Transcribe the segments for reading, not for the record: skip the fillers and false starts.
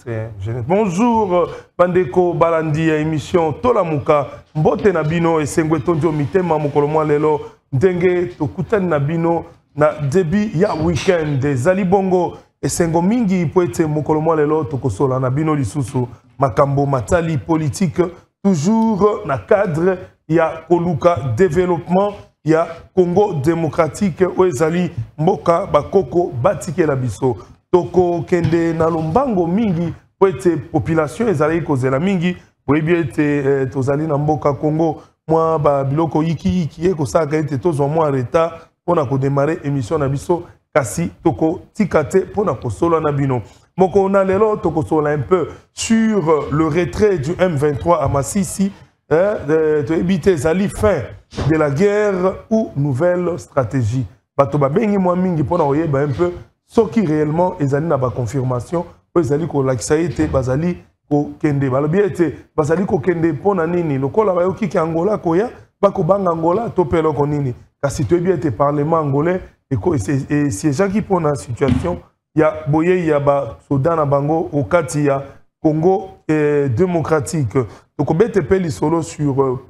c'est jeunesse. Bonjour, Bandeko Balandi, émission Tolamuka, Mbote Nabino et Sengwetonjo Mitema Mokolomo Lelo, Ndenge Tokutani Nabino, na début ya week-end des Ali Bongo et Sengo Mingi Poete Mokolomo Lelo, Tokosola Nabino Lisusu, Makambo Matali politique, toujours na cadre, il y a Koluka développement, il y a Congo démocratique, Oezali Mboka, Bakoko, Batike Labiso. Toko kende na lombango mingi po ete population ezali kozela mingi po ebi ete tozali na mboka Congo mwa ba biloko yiki ekosaka ete tozwa mwa retard pona ko démarrer émission na biso kasi toko tikate pona kosola na bino moko na lelo toko sola un peu sur le retrait du M23 à Massissi de éviter ezali fin de la guerre ou nouvelle stratégie bato babengi mwa mingi pona oyeba un peu ce qui réellement est na ba confirmation ezali ko lakisa ete bazali ko kende balobi ete bazali ko kende pona nini lokola bayoki ki Angola koya bako banga Angola to pelo ko nini kasi to bien ete parlement angolais et siège qui pona situation ya boye ya ba soda na bango au kati ya Congo démocratique donc bete peli solo sur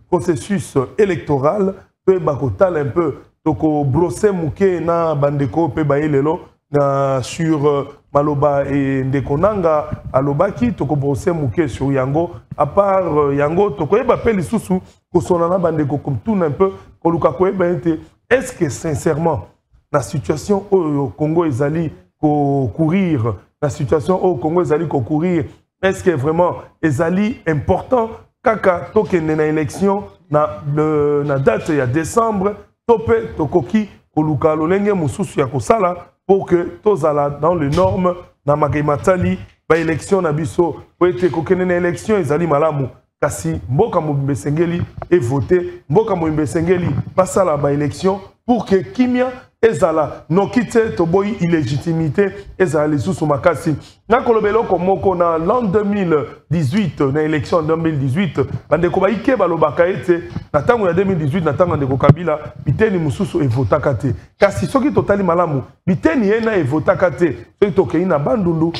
processus électoral pe bako tal un peu toko brosser muke na bandeko pe baelelo na sur maloba et ndekonanga alobaki toko brosser muke sur yango à part yango toko eba pe lisusu ko sonana bandeko comme tout un peu koluka ko eba ete est-ce que sincèrement la situation au Congo ezali ko courir la situation au Congo ezali ko courir est-ce que vraiment ezali important kaka tokende na élection na date ya décembre Topé tokoki koluka lolenge mususu ya kosala pour que tozala dans les normes na makematali ba élection na biso po ete kokene na élection ezali malamu kasi mboka mobimbe sengeli et voter mboka mobimbe sengeli basala ba élection pour que kimia ezala nokite toboyi illégitimité ezala lisusu makasi na kolobelo komoko na l'an 2018 na élection 2018 bandeko baike balobaka ete na tango ya 2018 na tango ndeko Kabila biteni mususu evotaka te kasi soki totali malamu biteni yena evotaka te soki tokei na bandundu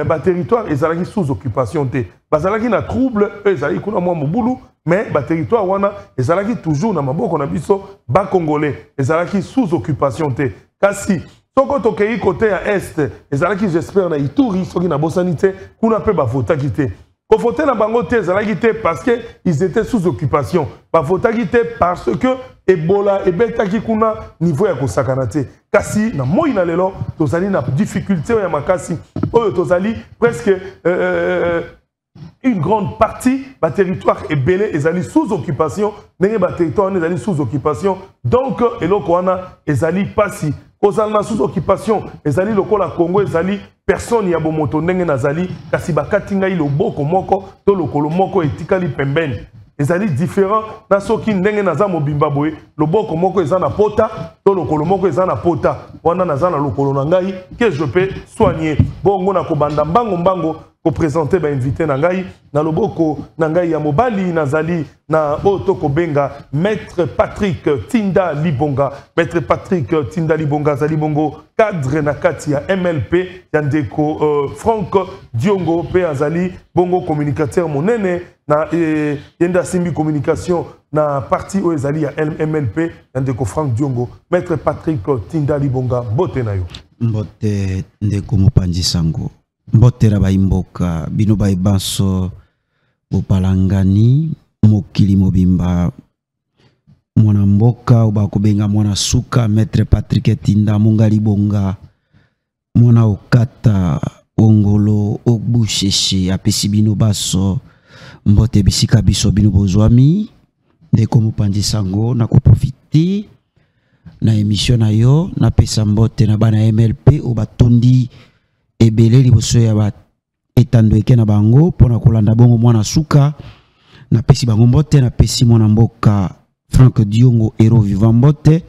ba territoire ezalaki sous occupation te bazalaki na trouble ezalaki kuna mwa mobulu mais ba territoire wana ezalaki toujours na maboko na biso ba congolais ezalaki sous occupation te kasi soko tokei côté ya est ezalaki j'espère na Ituri soki na bosanité kuna pe ba votaki te ko voter na bango te ezalaki te parce que ils étaient sous occupation ba votaki te parce que Ebola ebetaki kuna niveau ya kosakana te kasi na moi na lelo tozali na difficulté ya makasi oyo tozali presque une grande partie du territoire est belé et allé sous occupation, mais le territoire est allé sous occupation. Donc, et l'Okwana est allé passer. Aux allés sous occupation, est allé le Congo est allé personne y a bon moto n'engé nazali. Kasiba katinga il oboko moko, to le kolomoko et tikali pemben. Les alliés différents, dans ce qui n'engé nazamo bimbabwe, le boko moko est en pota, to le kolomoko est en pota. Wana nazana le kolonangai que je peux soigner. Bon, on a kobanda mbango mbango. Pour présenter ba invité nangai na loboko nangai ya mobali nazali na otoko benga maître Patrick Tinda Libonga maître Patrick Tinda Libonga zali bongo cadre na kati ya MLP ya ndeko Franck Diongo pe azali bongo communicateur monene na yenda simbi communication na parti o ezali ya MLP ya ndeko Franck Diongo maître Patrick Tinda Libonga bote na yo mbote ndeko Mopanzi Sango mbotera baimboka bino baibanso bopalangani mokili mobimba mwana mboka obakobenga mwana suka maître Patrick Tinda Mungali Bonga mwana okata ongolo ogbusheshi apesi bino baso mbote bisika biso bino bozwami ndeko Mopanzi Sango na koprofiter na émission na yo na pesa mbote na bana MLP obatondi ebele liboso ya ba etandweke na bango pona kolanda bongo mwana suka na pesi bango mbote na pesi mwana mboka Franck Diongo héros vivant mbote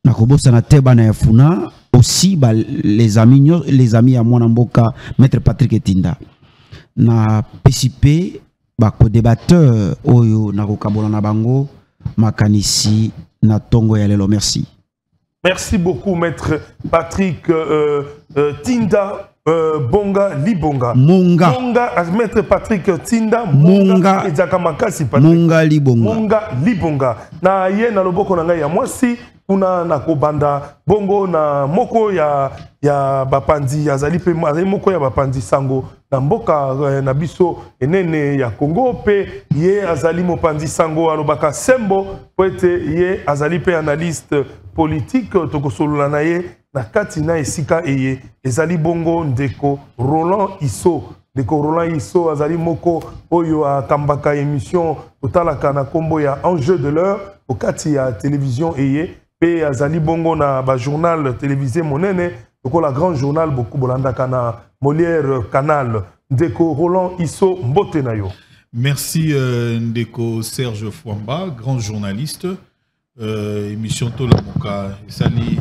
na kobosa na teba na yafuna aussi ba les amis ya mwana mboka maître Patrick Tinda na pesi pe ba ko débatteur oyo na kokabola na bango makanisi na tongo ya lelo merci. Merci beaucoup, maître Patrick Tinda Bonga Libonga. Monga. Monga, maître Patrick Tinda. Monga. Ezaka makasi Patrick. Monga Libonga. Monga Libonga. Na ye na loboko na ngai ya mwasi kuna na kobanda bongo na moko ya bapandi azali pe azali moko ya bapandi sango na mboka na biso enene ya Congo pe ye azali mopandi sango alobaka sembo po ete ye azali pe analyste politique tokosolola na ye na kati na esika eye ezali bongo ndeko Roland Iso. Ndeko Roland Iso azali moko oyo akambaka émission totalaka na kombo ya enjeu de l'heure au kati ya télévision eye pe azali bongo na ba journal télévisé monene la grand journal beaucoup bolandaka na Molière Canal. Ndeko Roland Iso mbote na yo. Merci Ndeko Serge Fouamba, grand journaliste. Émission Tola Moka, sali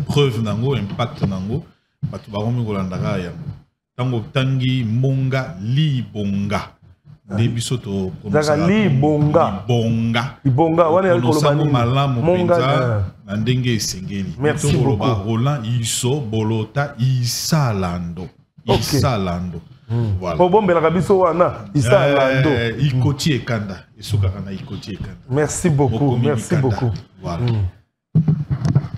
preuve nango, impact nango. Batu baromi golandaka ya. Tango tangi Monga Libonga. Debisoto prononce Libonga. Libonga wana ya kolobani malamu penza na ndenge esengeli. Merci beaucoup. Roland Iso Bolota Isalando. Isalando. Voilà. Bombela kabiso wana Isalando. Ikoti ekanda. Esukaka na ikoti ekanda. Merci beaucoup. Merci beaucoup. Voilà.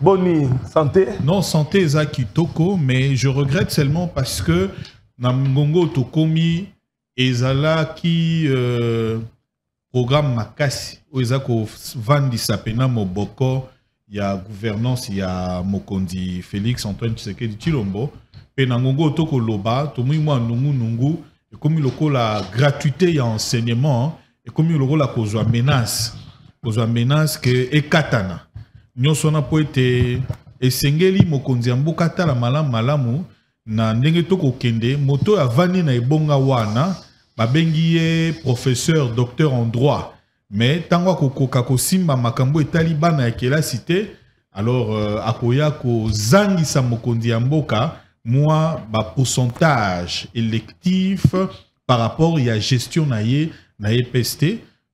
Boni, santé? Non, santé eza kitoko, mais je regrette seulement parce que na Ngongo tokomi ezala ki programme makasi o ezako vandisa pena moboko ya gouvernance ya Mokondi Félix Antoine Tshisekedi Tshilombo pe na Ngongo toko loba to mwa nungu et comme lokola gratuité ya enseignement et comme lokola kozwa menace que ekatana nyonso na po ete esengeli Mokonzi ya mboka tala malamu na ndenge toko kende moto ya vani na ebonga wana babengi ye professeur docteur en droit mais tango kokoka kosimba makambo etali bana ya kelasi te alors akoya kozangisa Mokonzi ya mboka moi ba pourcentage électif par rapport ya gestion na ye PST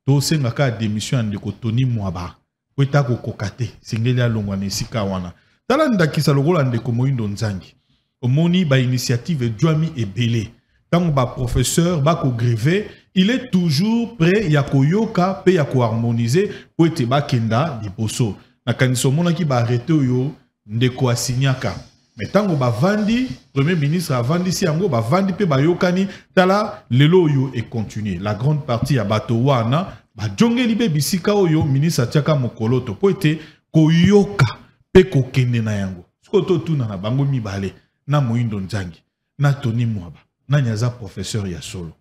to sengaka démission ndeko Tony Mwaba kweta kokokate singeli alongwa na esika wana tala ndakisa lokola ndeko Moindo Nzangi omoni ba initiative Djwami ebele tango ba professeur ba ko gréver il est toujours prêt ya koyoka pe ya ko harmoniser po ete ba kenda liboso na kaniso mona ki ba arrêter yo ndeko asinyaka mais tango ba vandi premier ministre a vandi si yango ba vandi pe ba yokani tala lelo yo et continuer la grande partie ya bato wana ba jongeli be bisika oyo ministre atiaka mokoloto po ete koyoka pe kokende na yango sikoto tuna na bango mibale na Moindo Nzangi na Tony Mwaba na nyaza professeur ya solo.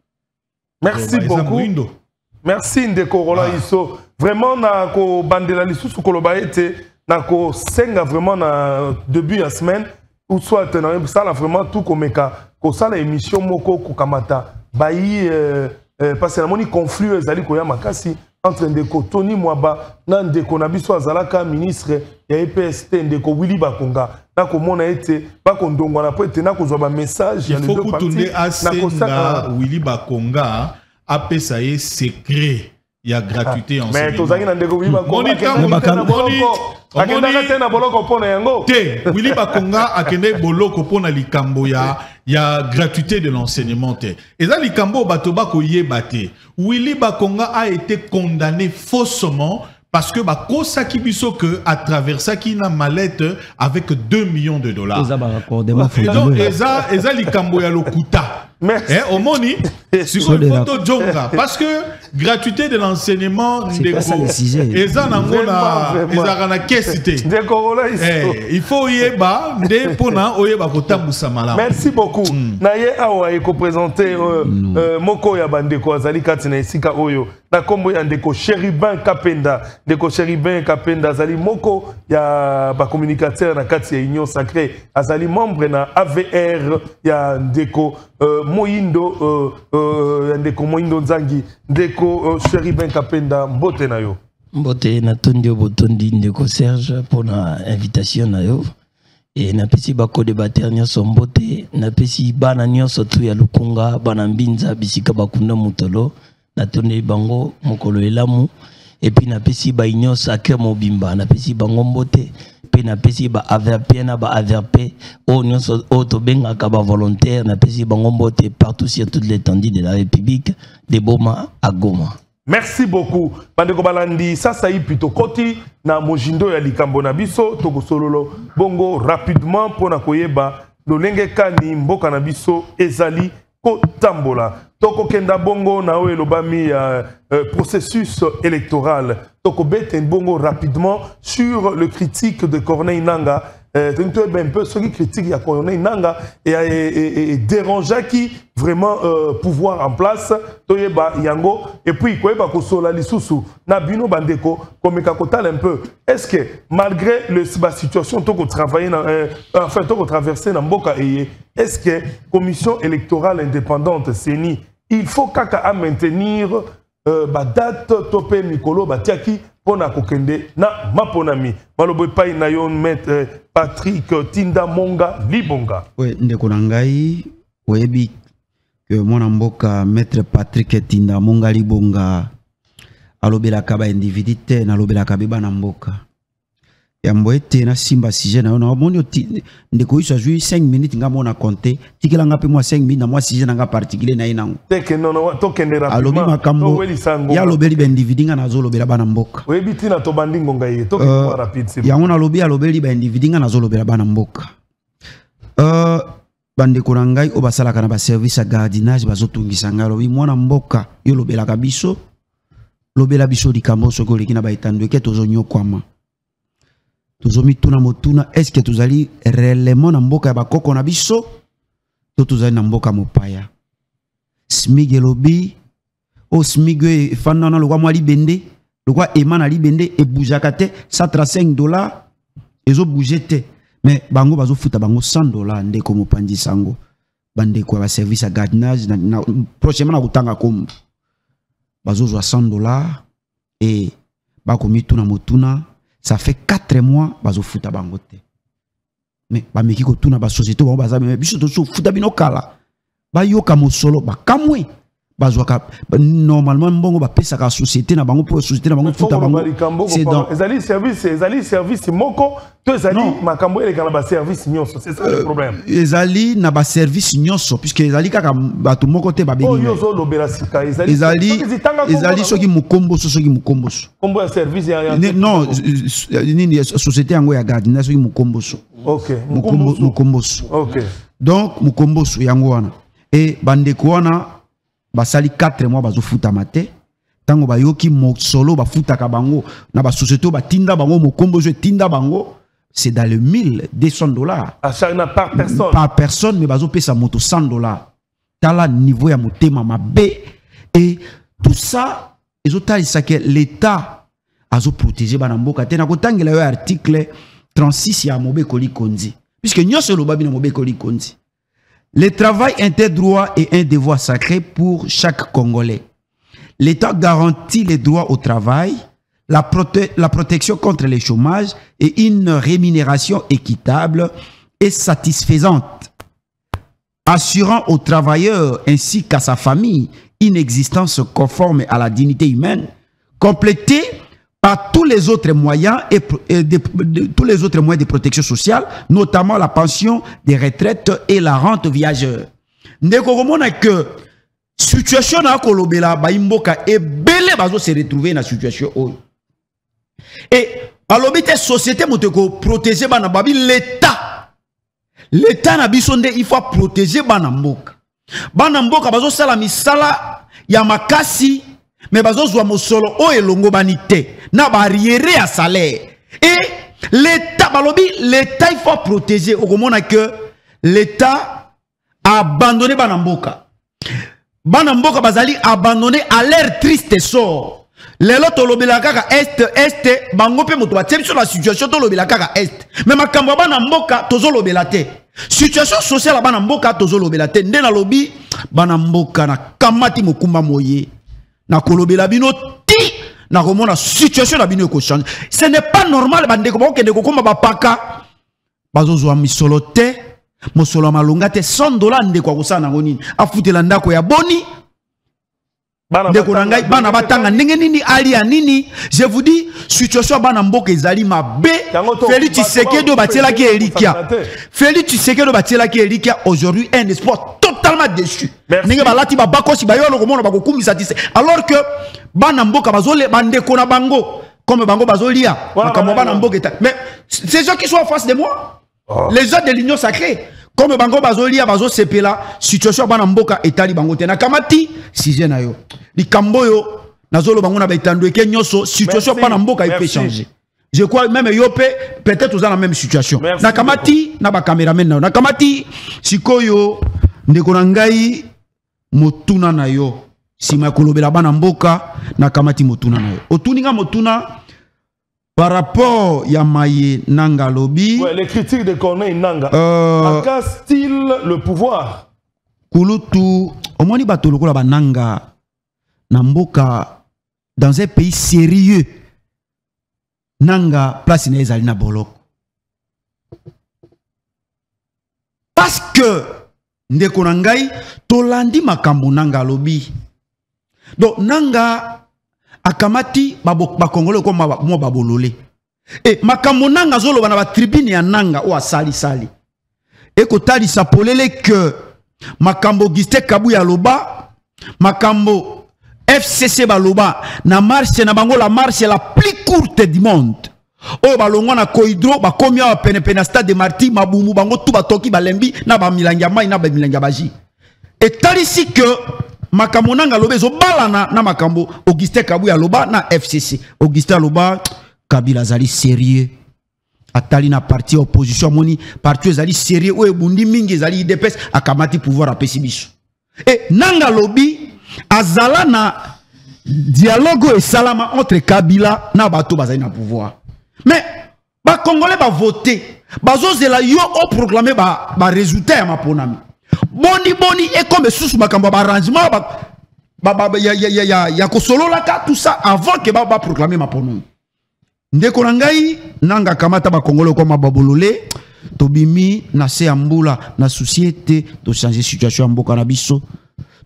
Merci beaucoup. Merci Ndeko Roland Iso. Vraiment na ko bandela lisusu koloba ete na ko senga vraiment na début ya semaine ou soit na ça là vraiment tout komeka ko sala émission moko ko kamata bayi parce que la moni conflit ezali ko ya makasi entre Ndeko Tony Mwaba na Ndeko na biso azalaka ministre ya EPST Ndeko Willy Bakonga na komona ete bakondongwa na po ete na kozwa ba message ya les deux parties na kosaka Willy Bakonga apesa ye secret ya gratuité en mais tozaki na Ndeko Willy Bakonga akendaka te na boloko pona yango te Willy Bakonga akende boloko pona likambo ya gratuité de l'enseignement te eza likambo bato bakoyeba te Willy Bakonga a été condamné faussement parce que kosaki biso que à travers ça qui na mallette avec 2 millions de dollars. Eza likambo ya lokuta. Au moni, photo jonga parce que gratuité de l'enseignement eza nangona eza na kesité. Il faut yeba nde pona oyeba kotambusa malamu. Merci beaucoup. Na ye awa eko présenter moko ya bandeko azali kati na esika oyo na kombo ya Ndeko Chérubin Kapenda. Ndeko Chérubin Kapenda azali moko ya ba communicateur na kati ya Union Sacrée azali membre na AVR ya Ndeko Ndeko Moindo Nzangi. Ndeko Chérubin Kapenda mbote na yo. Mbote na tondio botondi Ndeko Serge pour la invitation na yo. Et na pesi bako débatteur nyonso mbote na pesi bana nyonso tu ya Lukunga bana mbinza bisika bakunda mutolo na tondi bango mokolo elamu et puis na pesi ba union sacré mobimba na pesi ba ngombote pe na pesi ba averpe na ba averpe o nyonso o to benga ka ba volontaire na pesi ba ngombote partout sur toute l'étendue de la République de Boma à Goma. Merci beaucoup. Bandeko balandi ça y plutôt koti na mojindo ya likambo na biso toko sololo bongo rapidement pona koyeba lolenge kani mboka na biso ezali ko tambola. Toko kenda bongo na oe lobami processus électoral. Toko bete bongo rapidement sur le critique de Corneille Nanga. Un peu ce qui critique ya Corneille Nanga et dérangeant qui vraiment pouvoir en place toyeba yango et puis koyeba ko sola lisusu na bino bandeko komeka kotala un peu. Est-ce que malgré la situation toko travailler enfin toko traverser na mboka est-ce que commission électorale indépendante CENI il faut kaka à maintenir ba date topé mikolo batiaki pona kokende na maponami malobo pai na yon maître Patrick Tinda Monga Libonga. Oui, ndeko na ngai oyebi que mwana mboka maître Patrick Tinda Monga Libonga alobelaka ba individu te na alobelaka be bana mboka. Yambo ete na simba sujet na ona moni ndeko iso jui 5 minutes nga mona compter tikela nga pe moi 5 minutes na moi sujet na nga particulier na inango teke non to kende rapidement alobi makambo ya lobeli ba individu nga nazo lobela bana mboka oyebi tina to bandingo ngai to kende rapide c'est ya ona lobeli ba individu nga nazo lobela bana mboka bandeko na ngai obasalaka na ba service ya gardiennage bazotungisa ngai lobi mwana mboka yo lobelaka biso lobela biso likambo soko lekina ba etando ke tozo nyokwama tozomi tuna motuna est-ce que tozali réellement na mboka ya bakoko na biso to tozali na mboka mopaya smig elobi o smig efanda na lokwa mwa libende lokwa ema na libende ebujaka te $135 ezo bouger te mais bango bazofuta bango $100 ndeko mopanzi sango bandeko ba service ya gardiennage na prochainement na kutanga kombo bazozwa $100 et bakomi tuna motuna. Ça fait 4 mois bazo futa bangote. Mais ba meki ko tuna ba société ba baza mais biso to futa bino kala. Ba yoka mosolo ba kamwe. Bazwa ka normalement mbongo ba pesa ka société na bango pour société na bango futa bango. C'est dans ezali service moko to ezali makambo ele kana ba service nyonso, c'est ça le problème. Ezali na ba service nyonso puisque ezali kaka bato moko te ba beni. Oh yozo lobela sika ezali soki mukomboso kombo ya service ya non nini société yango ya gardiennage soki mukomboso. OK, mukomboso. OK. Donc mukomboso yango wana et bandeko wana basali 4 mois bazo futa mate tango bayoki mosolo ba futa ka bango na ba société ba tinda bango mukomboso tinda bango c'est dans le $1,200 à chaque par personne mais bazo pesa moto $100 tala niveau ya motema mabe et tout ça ezotalisaka que l'état azo protéger bana mboka te na kotangela yo article 36 ya Mobekoli Konzi puisque nyonso lo babi na Mobekoli Konzi. Le travail est un droit et un devoir sacré pour chaque Congolais. L'État garantit les droits au travail, la protection contre le chômage et une rémunération équitable et satisfaisante, assurant aux travailleurs ainsi qu'à sa famille une existence conforme à la dignité humaine, complétée par tous les autres moyens tous les autres moyens de protection sociale, notamment la pension des retraites et la rente viageur. Ndeko komona que situation na kolobela ba imboka e belé bazo se retrouver na situation oyo. Et alobite société moteko protéger bana babi l'état na biso nde il faut protéger bana mboka. Bana mboka bazo sala misala ya makasi mais bazo zwa mosolo o elongo banité na barrière à salaire et l'état balobi l'état il faut protéger au komona que l'état a abandonné bana mboka bazali abandonné à leur triste sort lelo tolobela kaka est bango pe moto batie sur la situation tolobela kaka est mais makambo bana mboka tozolobela te situation sociale bana mboka tozolobela te nde na lobi bana mboka na kamati mokumba moye na kolobela bino ti na komona situation na bino ko changer. Ce n'est pas normal bandeko ba okende kokoma bapaka bazozwa misolo te mosolo malonga te $100 ndeko akosana nango nini afutela ndako ya boni ndeko na ngai bana batanga ndenge nini alia nini. Je vous dis situation bana mboka ezali mabe. Félix Tshisekedi batielaki Elikia. Félix Tshisekedi batielaki Elikia aujourd'hui un espoir totalement déçu. Ndenge balati ba bakosi ba yolo komona bakokumisa tise. Alors que bana mboka bazole bandeko na bango comme bango bazolia makambo bana mboka eta. Mais ces gens qui sont en face de moi, les gens de l'Union sacrée comme bango bazolia bazo sepela situation bana mboka etali bango te na kamati sujet na yo likambo yo nazolo bango na betando eke nyoso situation bana mboka peut changer. Je crois même yope peut-être dans la même situation. Na kamati na ba cameraman na kamati sikoyo ndeko na ngai motuna na yo sima kolobela bana mboka na kamati motuna na yo otuninga motuna. Par rapport à Maye Nanga Lobby, ouais, les critiques de Corneille Nanga, casse-t-il le pouvoir? Kulutu, au moins, il y a Nanga Namboka dans un pays sérieux. Nanga place na bolok. Parce que ndeko nangai tolandi makambo Nanga Lobby. Donc Nanga akamati bakongole ko mo babolole et makambo nanga zolo bana ba tribune ya nanga o asali sali et ko tali sapolele que makambo Augustin Kabuya loba makambo FCC baloba na marche na bango la marche la plus courte du monde o balongwa na koidro ba komia pene pene stade de Marty mabumu bango tout batoki balembi na ba milanga mai na ba milanga baji et tali si que makambo nanga lobe zo balana na makambo Augustin Kabuya loba na FCC Augustin loba Kabila zali sérieux atali na parti opposition moni parti zali sérieux o ebundi mingi zali IDPS akamati pouvoir apesi biso et nanga lobi azala na dialogue et salama entre Kabila na bato bazali na pouvoir mais ba congolais ba voter bazo zela yo o proclamer ba résultat ya maponami boni et comme sous makambo arrangement ya kosolola ka tout ça avant que ba proclamer ma pono ndeko ngai nanga kamata ba congolais comme babolole tobimi na se ambula na société to changer situation mboka na biso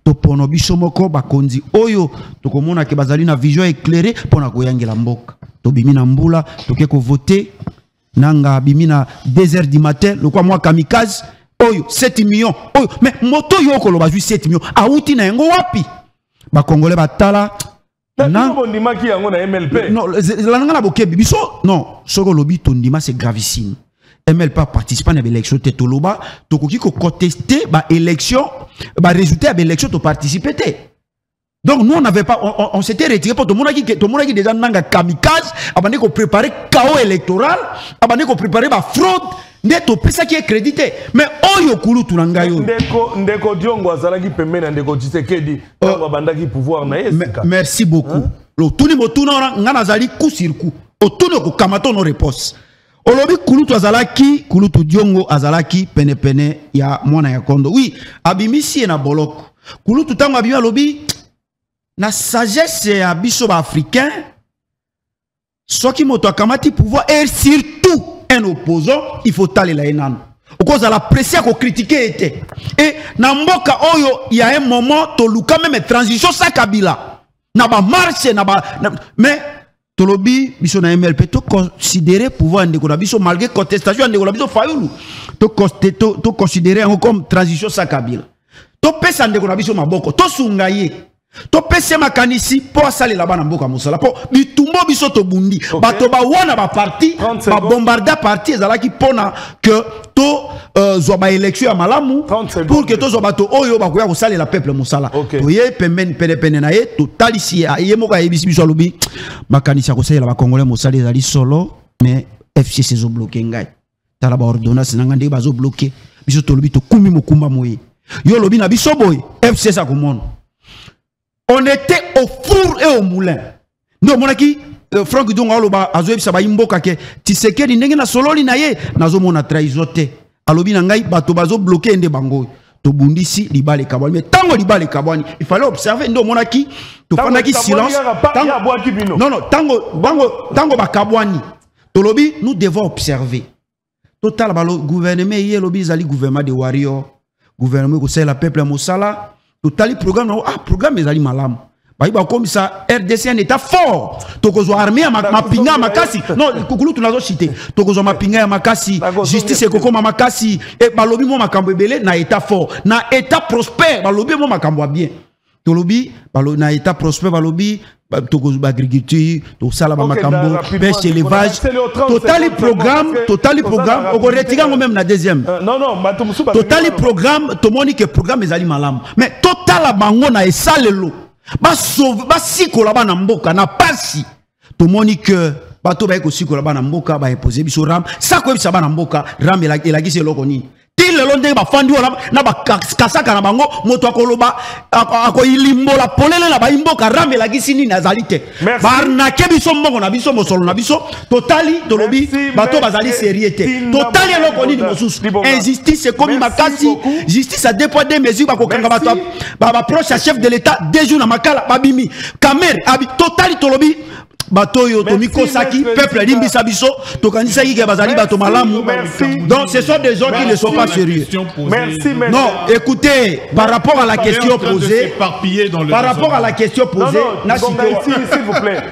to pono biso moko bakonzi oyo to komona ke bazali na vision éclairée pona koyangela mboka tobimi na mbula toke ko voter nanga bimi na 2 h du matin le quoi moi kamikaze oyo 7 millions oyo mais moto yo ko lo bazui 7 millions auti na yango wapi ba congolais batala na bondima ki yango na MLP non la nga na bokebi biso non soko lobi tondima c'est gravissime MLP participant à l'élection te toloba to koki ko contester ba élection ba résultat ba élection to participer te. Donc nous on n'avait pas on s'était retiré pour tout le monde qui déjà nanga kamikaze abandé ko préparer chaos électoral abandé ko préparer ba fraude neto pesa qui est crédité mais oyo kulu tunanga yo ndeko diongo azalaki pembe na ndeko Tshisekedi tango bandaki pouvoir na yesika. Merci beaucoup lo tuni motuna ngana zali coup sur coup otuni ko kamato no réponse olobi kulu tu azalaki kulu tu diongo azalaki pene pene ya mwana ya kondo oui abimisi na boloko kulu tu tango abimi alobi na sagesse ya biso ba africain soki moto akamati pouvoir et surtout un opposant il faut taler la enano au cause de la pression qu'on critiquer était et na mboka oyo il y a un moment to luka même transition sa Kabila na ba marche na ba mais tolobi biso na MLP to considérer pouvoir ndeko na biso malgré contestation ndeko na biso fayulu to considérer comme transition sa Kabila to pesa ndeko na biso maboko to sungaye to pese makanisi po asali la bana mboka musala po bitumbo biso to bundi bato ba wana ba parti ba bombarda parti ezalaki pona que to zo ba élection ya malamu pour que to zo bato oyo ba koya ko sali la peuple musala to ye pemben pene na ye to talisi ye moko ya ebisi biso lobi makanisi ko sali la ba congolais musala ezali solo mais FCC zo bloquer ngai tala ba ordonnance nanga ndé ba zo bloquer biso to lobi to kumi mokumba moye yo lobi na biso boy FCC sa komona. On était au four et au moulin. Nous, mon aki, Franck Dong aloba azoebi saba imboka ke Tshisekedi ndenge na sololi na ye nazo mona traizote. Alobi na ngai bato bazo bloquer ende bango. To bundisi libale kabwani. Mais tango libale kabwani, il fallait observer ndo mona ki to fandaki silence. Non non, tango ba kabwani. To lobi nous devons observer. Total balo gouvernement hier lobi zali gouvernement de warrior. Gouvernement ko c'est la peuple mosala. Totali programme programme ezali malamu Baïba comme ça, RDC un état fort. Tokozo armée à mapinga à makasi. Non, Koukoulou tu l'as cité. Tokozo mapinga à makasi. Justice et Koko makasi. Et balobi mo makambo belé na état fort. Na état prospère. Balobi mo makambo bien. Tolobi, na état prospère balobi. Tokozo agriculture, to sala makambo, pêche élevage. Total programme. On retire même la deuxième. Non, Total programme. To monique programme ezali malam. Mais total bango na esalelo. Basi kolaba na mboka na pasi to monique bato ba ko sikolaba na mboka ba poser biso ram sa ko bisa ba na mboka ram elagisi eloko ni til le londe ba fandi wala na ba kasaka na bango moto akoloba ako ilimbola polele na ba mboka ram elagisi ni nazalite barna ke biso mbongo na biso mosolo na biso totali tolobi bato bazali sérieuté totali eloko ni mosusu injustice komi makasi justice a deux poids deux mesures ba ko kanga bato ba proche chef de l'état deux jours na makala babimi caméra abi totali tolobi bato yo tomiko saki peuple limbisa biso tokanisa ki bazali bato malamu. Donc ce sont des gens qui ne sont pas sérieux. Merci. Non, écoutez, par rapport à la question posée, par rapport à la question posée, s'il vous plaît.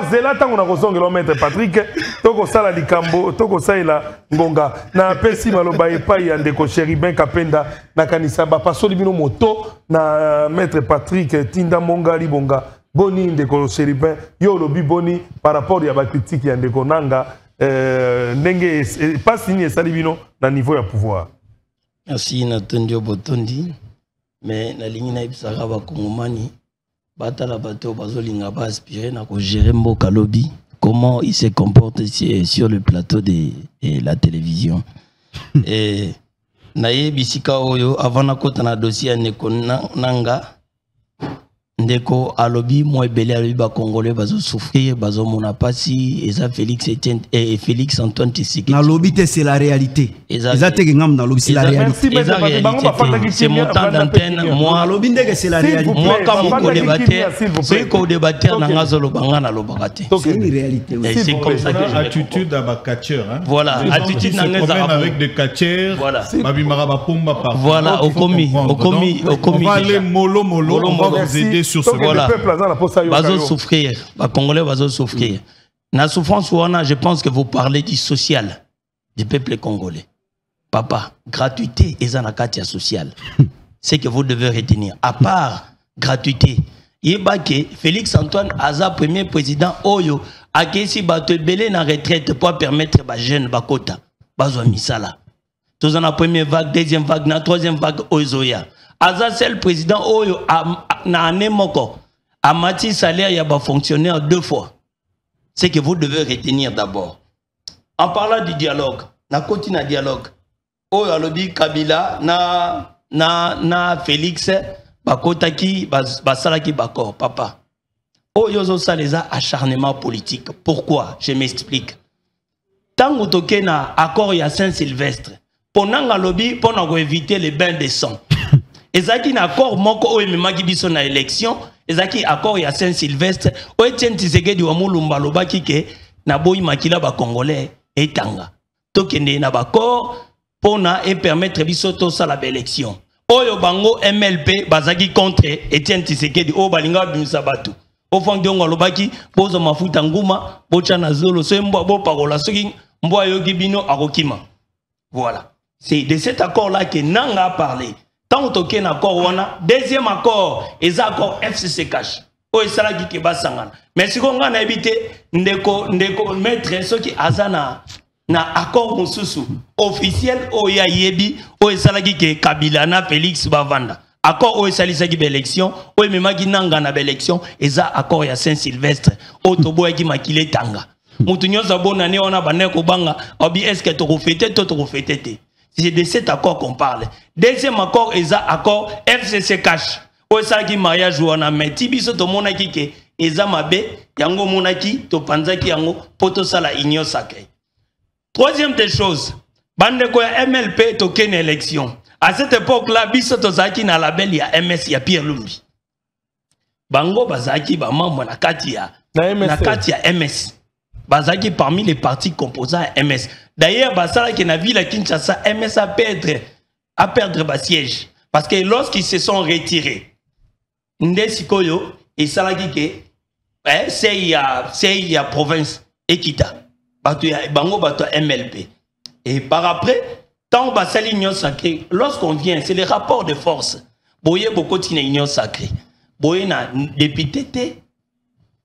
Zela tango na kozongela maître Patrick toko sala likambo toko saila ngonga na pesi maloba epai ya ndeko Chéribin Kapenda na kanisa ba pasoli bino moto na maître Patrick Tinda Mongali Bonga boni ndeko Chéribin yo lobi boni par rapport ya ba critique ya ndeko nanga ndenge pas signé salibino na niveau ya pouvoir. Merci Natondi Obotondi mais na ligne na ibisaka ba kongomani batala bato bazolinga ba aspirer na ko gérer mboka lobi comment il se comporte sur le plateau de la télévision. Et naye bisika oyo avant na kota na dossier ndeko nanga ndeko alobi mo ebele alobi ba congolais bazo souffrir bazo mona pasi eza Félix Etienne et Félix Antoine Tshisekedi na lobby c'est la réalité eza te ngam na lobby c'est la réalité c'est mon temps d'antenne moi lobby ndeke c'est la réalité moi comme ko débatteur c'est ko débatteur na ngazo lobanga na lobakate c'est une réalité c'est comme ça que attitude à ba catcheur hein voilà attitude na ngaza avec des catcheurs babimara ba pomba par voilà okomi on va aller mollo on va vous aider sur ce voilà bazo souffrir ba congolais bazo souffrir na souffrance wana je pense que vous parlez du social du peuple congolais papa gratuité eza na kati ya social c'est que vous devez retenir à part gratuité yebake Félix Antoine aza premier président oyo akesi bato ebele na retraite pour permettre ba jeune bakota bazwa misala toza na première vague deuxième vague na troisième vague ozoya aza seul président oyo na année moko a mati salaire ya ba fonctionnaire deux fois. C'est que vous devez retenir d'abord. En parlant du dialogue, na koti na dialogue. Oyo alobi Kabila na Félix bakotaki basalaki bakor papa. Oyo zo saleza acharnement politique. Pourquoi? Je m'explique. Tango toke na accord ya Saint-Sylvestre. Ponanga lobi pona ko éviter les bains de sang. Ezaki na accord moko oyo memaki biso na élection, ezaki accord ya Saint-Sylvestre, o Etienne Tshisekedi wa Mulumba lobaki ke na boyi makila ba congolais etanga. Tokende na bakor pona et permettre biso to sala ba élection. Oyo bango MLP bazaki contre Etienne Tshisekedi o balinga bimisa batu. O fondiongo lobaki bozo mafuta nguma, bocha na zolo so mbo bo parola soki mbo ayoki bino akokima. Voilà. C'est de cet accord là que Nanga a parlé. Tant que un accord wana deuxième accord et accord FCC cash o esala ki ke basangana mais si on a évité ndeko mettre ce qui azana na accord mususu officiel o ya yebi o esala ki ke Kabila na Félix bavanda accord o esali sa ki be élection o memaki nanga na be élection eza accord ya Saint-Sylvestre o tobo ya ki makile tanga mutu nyoza bona ne ona baneko banga obi est-ce que to refete to refete. C'est de cet accord qu'on parle. Deuxième accord, c'est l'accord FCC cash. Ou ça qui mariage ou on a mis tibiso to monaki ke eza mabe yango monaki to panzaki yango poto sala igno sakay. Troisième des choses, bande ko ya MLP to ken élection. À cette époque-là, biso to zaki na label ya MS ya Pierre Lumbi. Bango bazaki ba membre na kati ya MS. Bazaki parmi les partis composants à MS. D'ailleurs, Basala qui na ville à Kinshasa, MS a perdre ba siège. Parce que lorsqu'ils se sont retirés, Ndesikoyo, et ça l'a dit que c'est il y a province Ekita bango bato MLP et par après tant que l'union sacrée lorsqu'on vient c'est les rapports de force boye beaucoup de union sacrée boye na député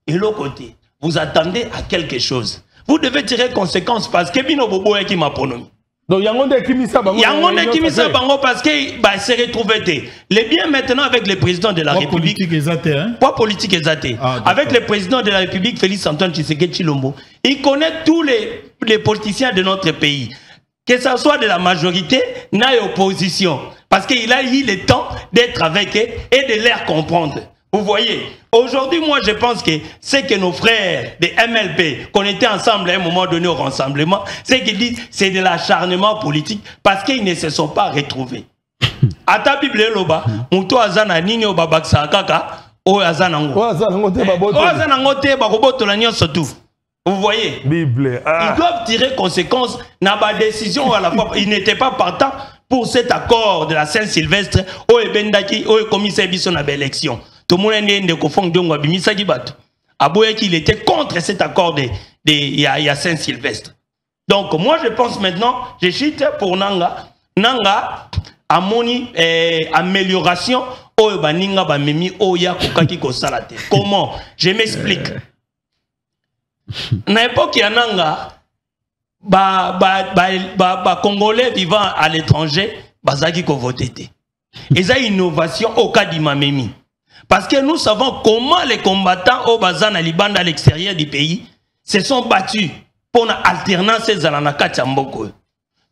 et l'autre côté vous attendez à quelque chose vous devez tirer conséquence parce que bino bobo qui m'a pronommé. Donc, il y a un qui mis ça bango parce que bah, c'est retrouvé. Les biens maintenant avec le président de la République. Pas politique exaté. Avec le président de la République, Félix Antoine Tshisekedi Tshilombo. Il connaît tous les politiciens de notre pays. Que ce soit de la majorité, n'a opposition. Parce qu'il a eu le temps d'être avec eux et de les comprendre. Vous voyez, aujourd'hui, moi, je pense que c'est que nos frères de MLP, qu'on était ensemble à un moment donné au rassemblement, c'est qu'ils disent c'est de l'acharnement politique parce qu'ils ne se sont pas retrouvés. À ta Bible, Loba, Mouto Azana Nini Obabaksa Kaka, O Azanango. O Azanangote, Baroboto Lanyon surtout. Vous voyez, Bible. Ils doivent tirer conséquence dans ma décision à la fois. Ils n'étaient pas partants pour cet accord de la Saint-Sylvestre, O Ebendaki, O commissaire Bisson à l'élection. Tout le monde il était contre cet accord de Saint-Sylvestre. Donc, moi, je pense maintenant, je chute pour Nanga. Nanga a moni amélioration. Comment? Je m'explique. À l'époque, il y a Nanga, Congolais vivant à l'étranger, bazaki ko voté. Et ça, innovation au cas d'Imamemi. Parce que nous savons comment les combattants au Bazan à Liban à l'extérieur du pays se sont battus pour l'alternance de la Nakachamboko.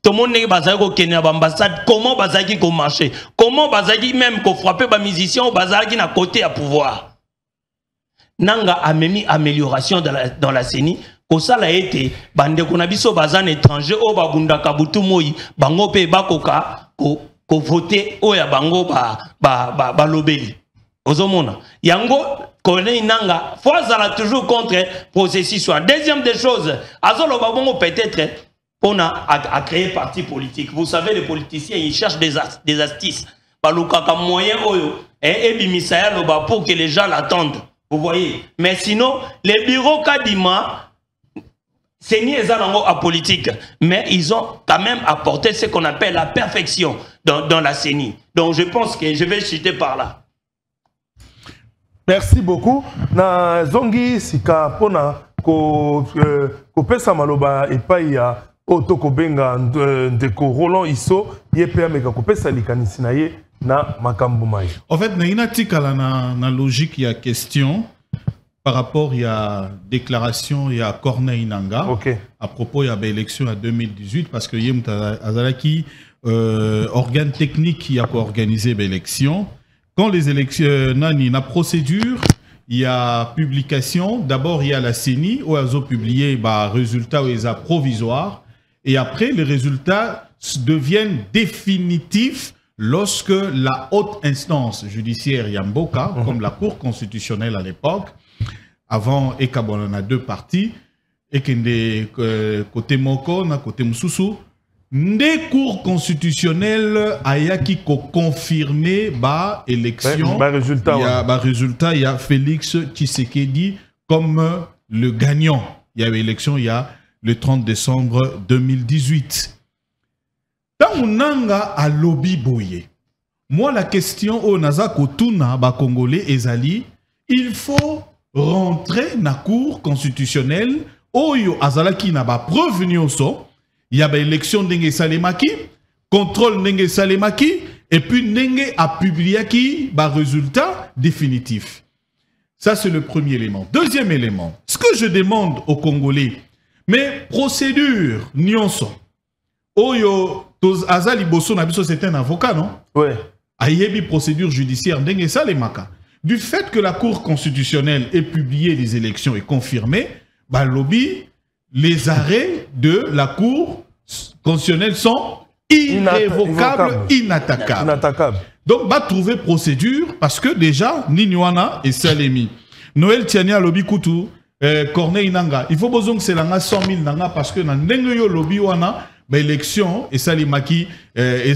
Tout le monde est au Kenya, l'ambassade, comment Bazaki ko marché, comment Bazaki même ko frappé les musiciens au Bazaki n'a côté à pouvoir. Nanga a mis amélioration dans la CENI. Ko ça a été, bande konabiso Bazan étranger au Babunda Kabutu Moi, bango pe bakoka ko voté au ya bango ba lobeli. Ozomona. Yango, connaît Nanga, Foazala toujours contre processus. Deuxième des choses, Azolo Babongo peut-être on a créé parti politique. Vous savez, les politiciens, ils cherchent des astuces. Balukaka moyen et bimisaya loba pour que les gens l'attendent. Vous voyez. Mais sinon, les bureaux Kadima, c'est ni à politique, mais ils ont quand même apporté ce qu'on appelle la perfection dans la CENI. Donc je pense que je vais chuter par là. Merci beaucoup. Na zongi sika pona ko pesa maloba epai ya otoko benga ndeko Roland Isso yepe ameka ko pesa likanisi na ye na makambo mai. En fait, na inatikala na logique ya question par rapport à déclaration ya Corneille Nanga à propos ya élection en 2018 parce que yem azalaki organe technique qui a organisé l'élection. Quand les élections, la procédure, il y a publication. D'abord, il y a la CENI où ils ont publié les résultats provisoires. Et après, les résultats deviennent définitifs lorsque la haute instance judiciaire Yamboka, comme la Cour constitutionnelle à l'époque, avant Ekabon, on a deux parties, et côté Moko, côté Moussoussou, des cours constitutionnels ayaki ko confirmé ba élection résultat il y a Félix Tshisekedi comme le gagnant. Il y a eu élection il y a le 30 décembre 2018. Dans Nanga a lobby boye. Moi la question au naza kotuna ba congolais ezali, il faut rentrer na cour constitutionnelle oyo azalaki na ba preuve nyonso. Il y a l'élection d'Nenge Salemaki, contrôle Ndenge Salemaki, et puis Ndenge a publié qui résultat définitif. Ça, c'est le premier élément. Deuxième élément, ce que je demande aux Congolais, mais procédure, nyonso. Oyo, Azali Bosso Nabiso, c'est un avocat, non? Ouais. Ayebi procédure judiciaire Ndenge Salemaka. Du fait que la Cour constitutionnelle ait publié les élections et confirmé, bah, lobby, les arrêts de la Cour constitutionnelle sont irrévocables, inattaquables. Donc, va trouver procédure parce que déjà, Niniwana et Salemi. Noël Tiania lobby Koutou, Corneille Nanga. Il faut besoin que c'est là 100 000 Nanga parce que dans le lobby wana, élection et Salimaki et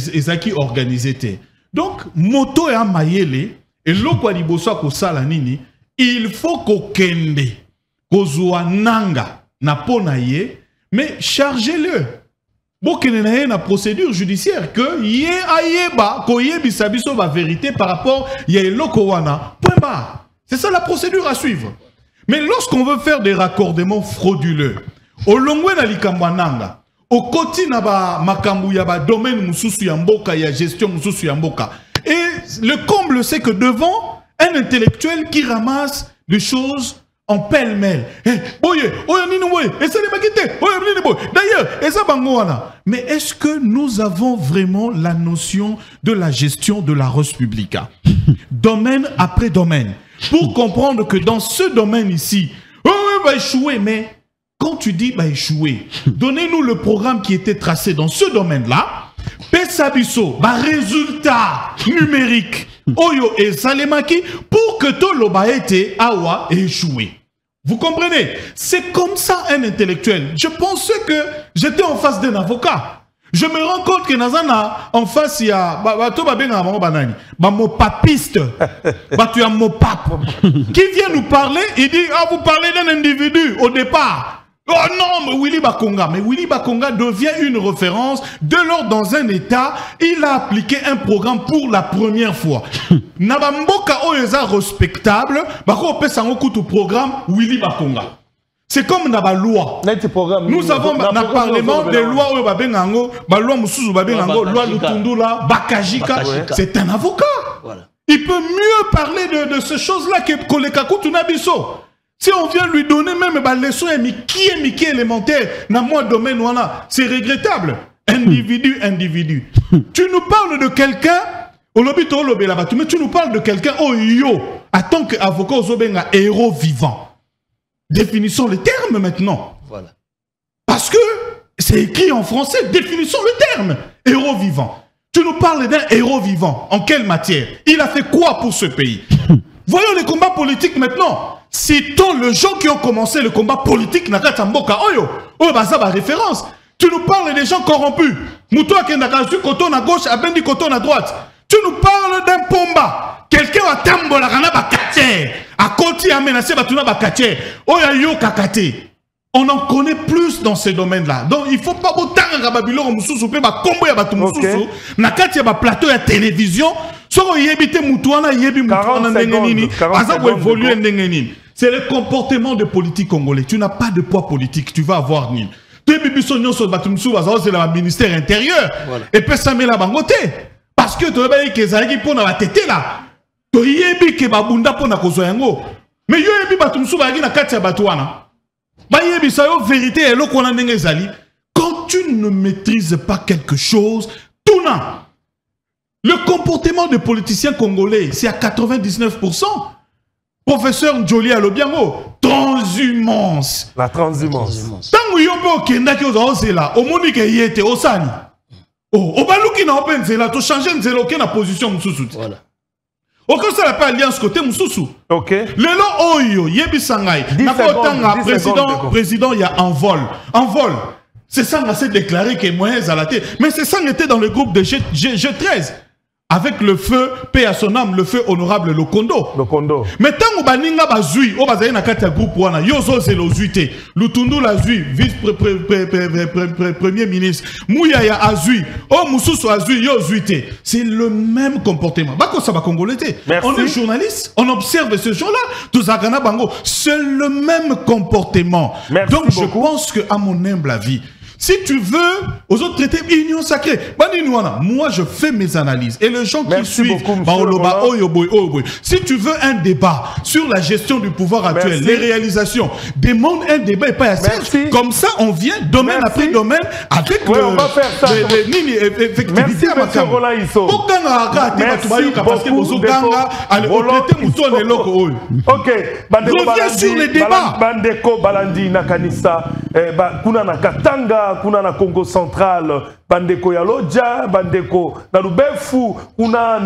organisé. Donc, moto et amayele et l'okwa liboso ko sala nini il faut qu'on kende, kozwa nanga, na pona ye, mais chargez-le. Bon, qu'il y ait une procédure judiciaire que yé ayeba, ko yé bisabiso ba vérité par rapport yé lokowana. Point barre. C'est ça la procédure à suivre. Mais lorsqu'on veut faire des raccordements frauduleux, au longwe na likambwananga, au koti na ba makambu ya ba domaine mususu ya mboka ya gestion mususu ya mboka. Et le comble c'est que devant un intellectuel qui ramasse des choses en pêle-mêle. D'ailleurs, mais est-ce que nous avons vraiment la notion de la gestion de la res publica? Domaine après domaine. Pour comprendre que dans ce domaine ici, va échouer, mais quand tu dis va échouer, donnez-nous le programme qui était tracé dans ce domaine-là, Pesabiso, résultat numérique. Oyo et Salemaki pour que tout l'obaïté awa échoué. Vous comprenez? C'est comme ça un intellectuel. Je pensais que j'étais en face d'un avocat. Je me rends compte que Nazana en face il y a mon papiste, tu as mon pape qui vient nous parler. Il dit vous parlez d'un individu au départ. Oh non, mais Willy Bakonga. Mais Willy Bakonga devient une référence dès lors dans un état, il a appliqué un programme pour la première fois. Nabamboka Oeza respectable, Bako Pesango Koutou programme Willy Bakonga. C'est comme dans la loi. Nous avons dans le Parlement des lois où Babengango, loi Moussou Babengango, loi Lutundula, Bakajika. C'est un avocat. Voilà. Il peut mieux parler de ces choses-là que Koleka Tunabiso. Si on vient lui donner même les leçons qui est élémentaire dans mon domaine, c'est regrettable. Individu. Tu nous parles de quelqu'un, mais tu nous parles de quelqu'un, en tant qu'avocat, héros vivant. Définissons le terme maintenant. Voilà. Parce que c'est écrit en français, définissons le terme. Héros vivant. Tu nous parles d'un héros vivant. En quelle matière? Il a fait quoi pour ce pays? Voyons les combats politiques maintenant. Citons les gens qui ont commencé le combat politique na Katamboka. Baza ba référence. Tu nous parles des gens corrompus. Moutoua Kendakasu, coton à gauche, Abendi coton à droite. Tu nous parles d'un pomba. Quelqu'un a tambola rana ba katé. A koti a menacé batuna ba katé. Oya yo kakate. On en connaît plus dans ces domaines-là. Donc il faut pas autant à Babylone mususu pe ba kombo ya batu mususu. Na kati ya ba plateau ya télévision. C'est le comportement de politique congolais. Tu n'as pas de poids politique, tu vas avoir ni. C'est le ministère intérieur. Et puis ça met la bangote. Parce que tu as dit que ça pour la tête là. Tu as dit que babunda pour na kozoyango. Mais yo ebi batumsu ba na katia batwana. Ba yebi sa yo vérité et lo kona ndenge zali. Quand tu ne maîtrises pas quelque chose, tout n'a. Le comportement des politiciens congolais, c'est à 99%. Professeur Njoli Alobiango, transhumance. La transhumance. Tant que vous avez dit là, au monde qui était au Sani. Au Balouki n'a pas été là, tu changes de position. Voilà. Aucun ça n'a pas alliance côté Moussoussou. Ok. Le lo oyo, yebi sangay. Président, il y a un vol. C'est ça qu'on s'est déclaré que moyens à la tête. Mais c'est ça qui était dans le groupe de G13. Avec le feu, paix à son âme, le feu honorable Lokondo. Mais tant que baninga bazui, o bazaye na kata groupe wana, yozo zelo zuite, Lutundu la zui, premier ministre, Mouyaya azui, o Moussoussou azui, yo zuite. C'est le même comportement. Bako sa ba congolais. On est journaliste, on observe ce genre-là, tous agana bango, c'est le même comportement. Merci donc beaucoup. Je pense que à mon humble avis, si tu veux, aux autres traités, union sacrée. Moi, je fais mes analyses. Et les gens qui suivent, si tu veux un débat sur la gestion du pouvoir actuel, les réalisations, demande un débat et pas assez. Comme ça, on vient domaine après domaine avec on va faire ça. Merci, monsieur Rolaïso. Ok, reviens sur les débats. Bandeko Balandi Nakanisa. kuna na Katanga, kuna na Congo Central, bandeko ya Lodja, bandeko na Lubefu, kuna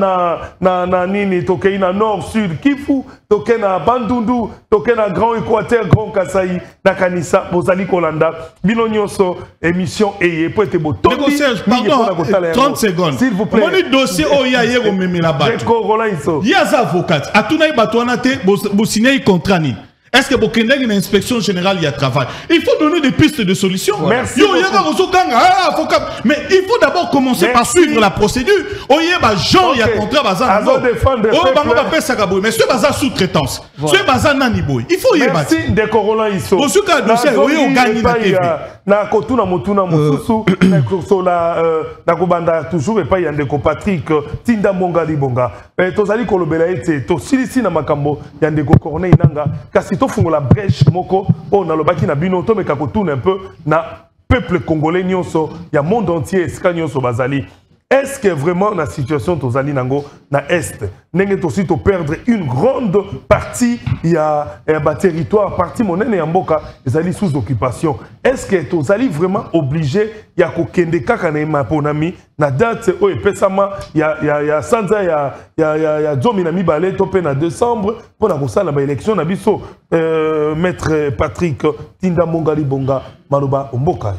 na nini toke na Nord Sud Kifu, toke na Bandundu, toke na Grand Équateur, Grand Kasaï, na Kanisa, bozali kolanda, bino nyonso émission eye po ete botondi. Négociage, pardon, 30 secondes. S'il vous plaît. Mon dossier oya yego memela bato. Yaza avocat, atuna ibatwana te bo signer contrat ni. Est-ce que Bokendeg une inspection générale il y a travail? Il faut donner des pistes de solutions. Merci. Mais il faut d'abord commencer par suivre la procédure. Il y a contrat bazar. Mais ce bazar sous-traitance. Ce bazar naniboy. Il faut y aller. Merci de Corolla Iso. Bosuka dossier on gagne la TV. Na kotuna motuna mususu na kosola na kobanda toujours et pas yandeko Patrick Tinda Monga Libonga. Tozali kolobela ete to silisi na makambo yandeko Corneille Nanga kasi to fungola brèche moko on a lobaki na bino to meka kotuna un peu na peuple congolais nyonso ya monde entier ska nyonso bazali. Est-ce que vraiment la situation tozali nango na est nenge aussi to perdre une grande partie ya ba territoire partie monene ya mboka ezali sous occupation. Est-ce que tozali vraiment obligé ya ko kende kaka na maponami na date o epesama ya sanza ya zomi na mibale to pe na décembre pour na kosala ba élection na biso maître Patrick Tinda Monga Libonga maloba mboka.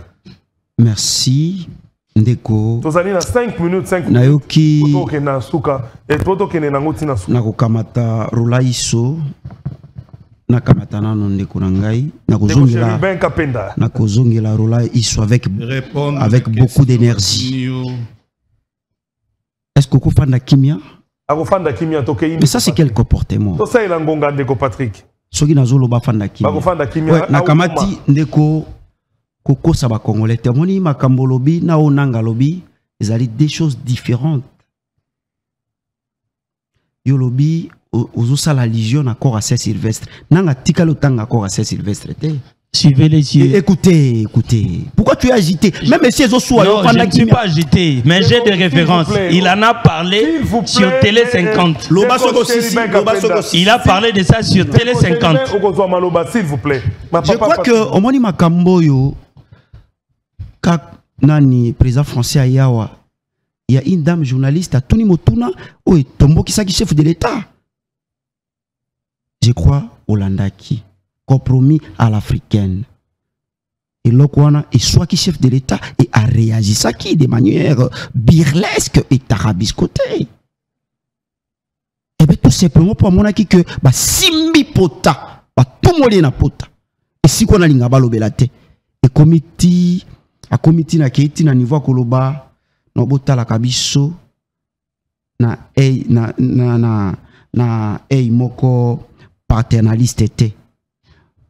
Merci. Ndeko tozali na 5 minutes 5 minutes nayoki toke na suka toke na ngoti na suka na kokamata Rolaiso na kamata nano ndeko na ngai na kozongela Rolaiso avec beaucoup d'énergie. Est-ce que kofanda kimia akofanda kimia toke mais ça c'est quel comportement to ça ila ngonga ndeko Patrick soki nazolo ba fanda kimia bakofanda kimia na kamati ndeko Koko Saba Congolais, Temoni Makambo Lobi, Naonanga Lobi, ils allaient des choses différentes. Yo Lobi, Ozosa la Légion encore à Saint-Sylvestre. Nanga tika le tanga encore à Saint-Sylvestre. Suivez les yeux. Écoutez. Pourquoi tu es agité? Même si ils ont soin. Non, je ne suis pas agité, mais j'ai des références. Il en a parlé sur Télé 50. Il a parlé de ça sur Télé 50. S'il vous plaît. Je crois que au Moni Makambo yo. Nani président français Ayawa, il y a une dame journaliste à Tony Motuna ou Tombo qui est chef de l'État. Je crois Hollandaki, compromis à l'africaine. Et l'Okwana est soit qui chef de l'État et a réagi ça qui de manière burlesque et tarabiscotée. Et bien tout simplement pour mon acquis que simbi pota, tout molé na pota. Et si qu'on a l'ingaba belate et comité a comité na keiti na niveau koloba no bota la kabiso na moko paternaliste te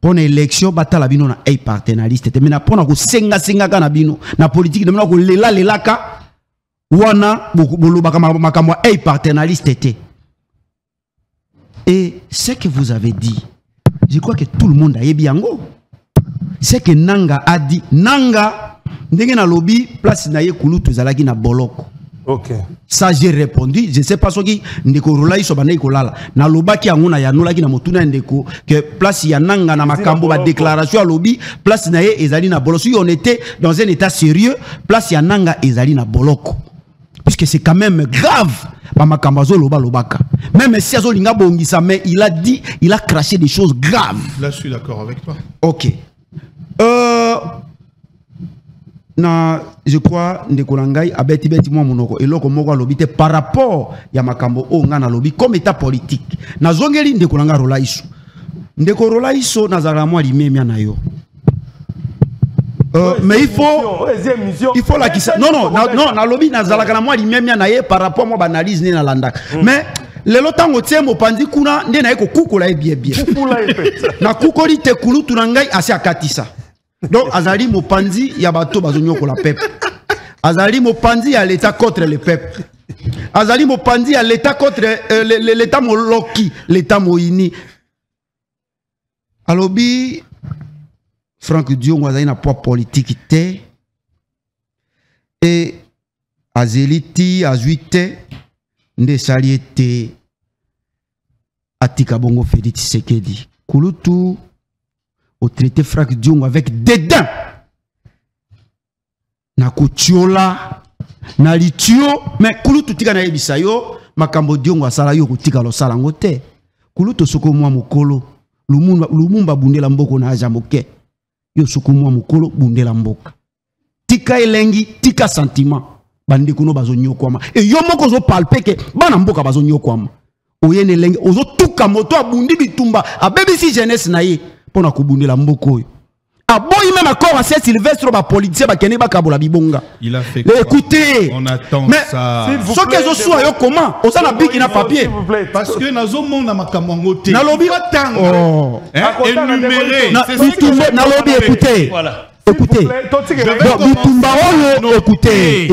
pour élection batala bino na paternaliste te mais na pona ko senga kana bino na politique na ko lela ka wana boloba makamwa paternaliste te. Et ce que vous avez dit, je crois que tout le monde a yebiango. C'est que Nanga a dit Nanga ndenge na lobby place na ye kulutu zalaki na boloko. OK. Ça j'ai répondu, je sais pas ce qui ndeko Rolaiso bana ikolala. Na lobaki anguna ya nolaki na motuna ndeko que place ya Nanga na makambo ba déclaration à lobby place na ye ezali na boloko. Si on était dans un état sérieux, place ya Nanga ezali na boloko. Puisque c'est quand même grave. Ba makambo zo loba lobaka. Même si azo linga bongisa mais il a craché des choses graves. Là je suis d'accord avec toi. OK. Je crois Ndekolangai a beti moi monoko et loko moko lobité par rapport ya makambo o ngana lobby comme état politique. Na zongeli Ndekolanga Rolaiso. Ndeko Rolaiso nazara moi limemia na yo. Mais il faut la kisa. Non, na lobby nazala kana moi limemia na ye par rapport moi analyse ni na landa. Mais lelo tango tie mopandi kuna nde na eko kukola e bien. Na kukoli te kulu tunangai asi akatisa. Donc azali mopandi ya bato bazonyo ko la peuple. Azali mopandi ya l'état contre le peuple. Azali mopandi ya l'état contre l'état moloki, l'état moini. Alobi Franck Diongo azali na poids politique te. Et azeliti azuite nde saliete atika bongo Félix Tshisekedi. Kulutu au traité Franck Diongo avec dédain. Na kutiola, na litio, mais kulu tutika na yebisa yo, makambo Diongo asala yo kutika lo sala ngote. Kulu to soko mwa mokolo, lumumba bundela mboko na aja moke. Yo soko mwa mokolo bundela mboka. Tika elengi, tika sentiment. Bandi kuno bazo nyokwama. E yo moko zo palpe ke bana mboka bazo nyokwama. Oyene elengi, ozo tuka moto abundi bitumba, a BBC jeunesse na ye, pona kubundela mboko yo. Aboyi même accord à Saint-Sylvestre ba politicien ba kene ba kabola bibonga. Il a fait quoi? Écoutez, on attend mais ça. Ce que je sois yo comment? On s'en a biki na papier. Parce que nazo mona makamangote. Na lobby oh. Énuméré. Na lobby écoutez. Voilà. Écoutez. Bitumba oyo écoutez.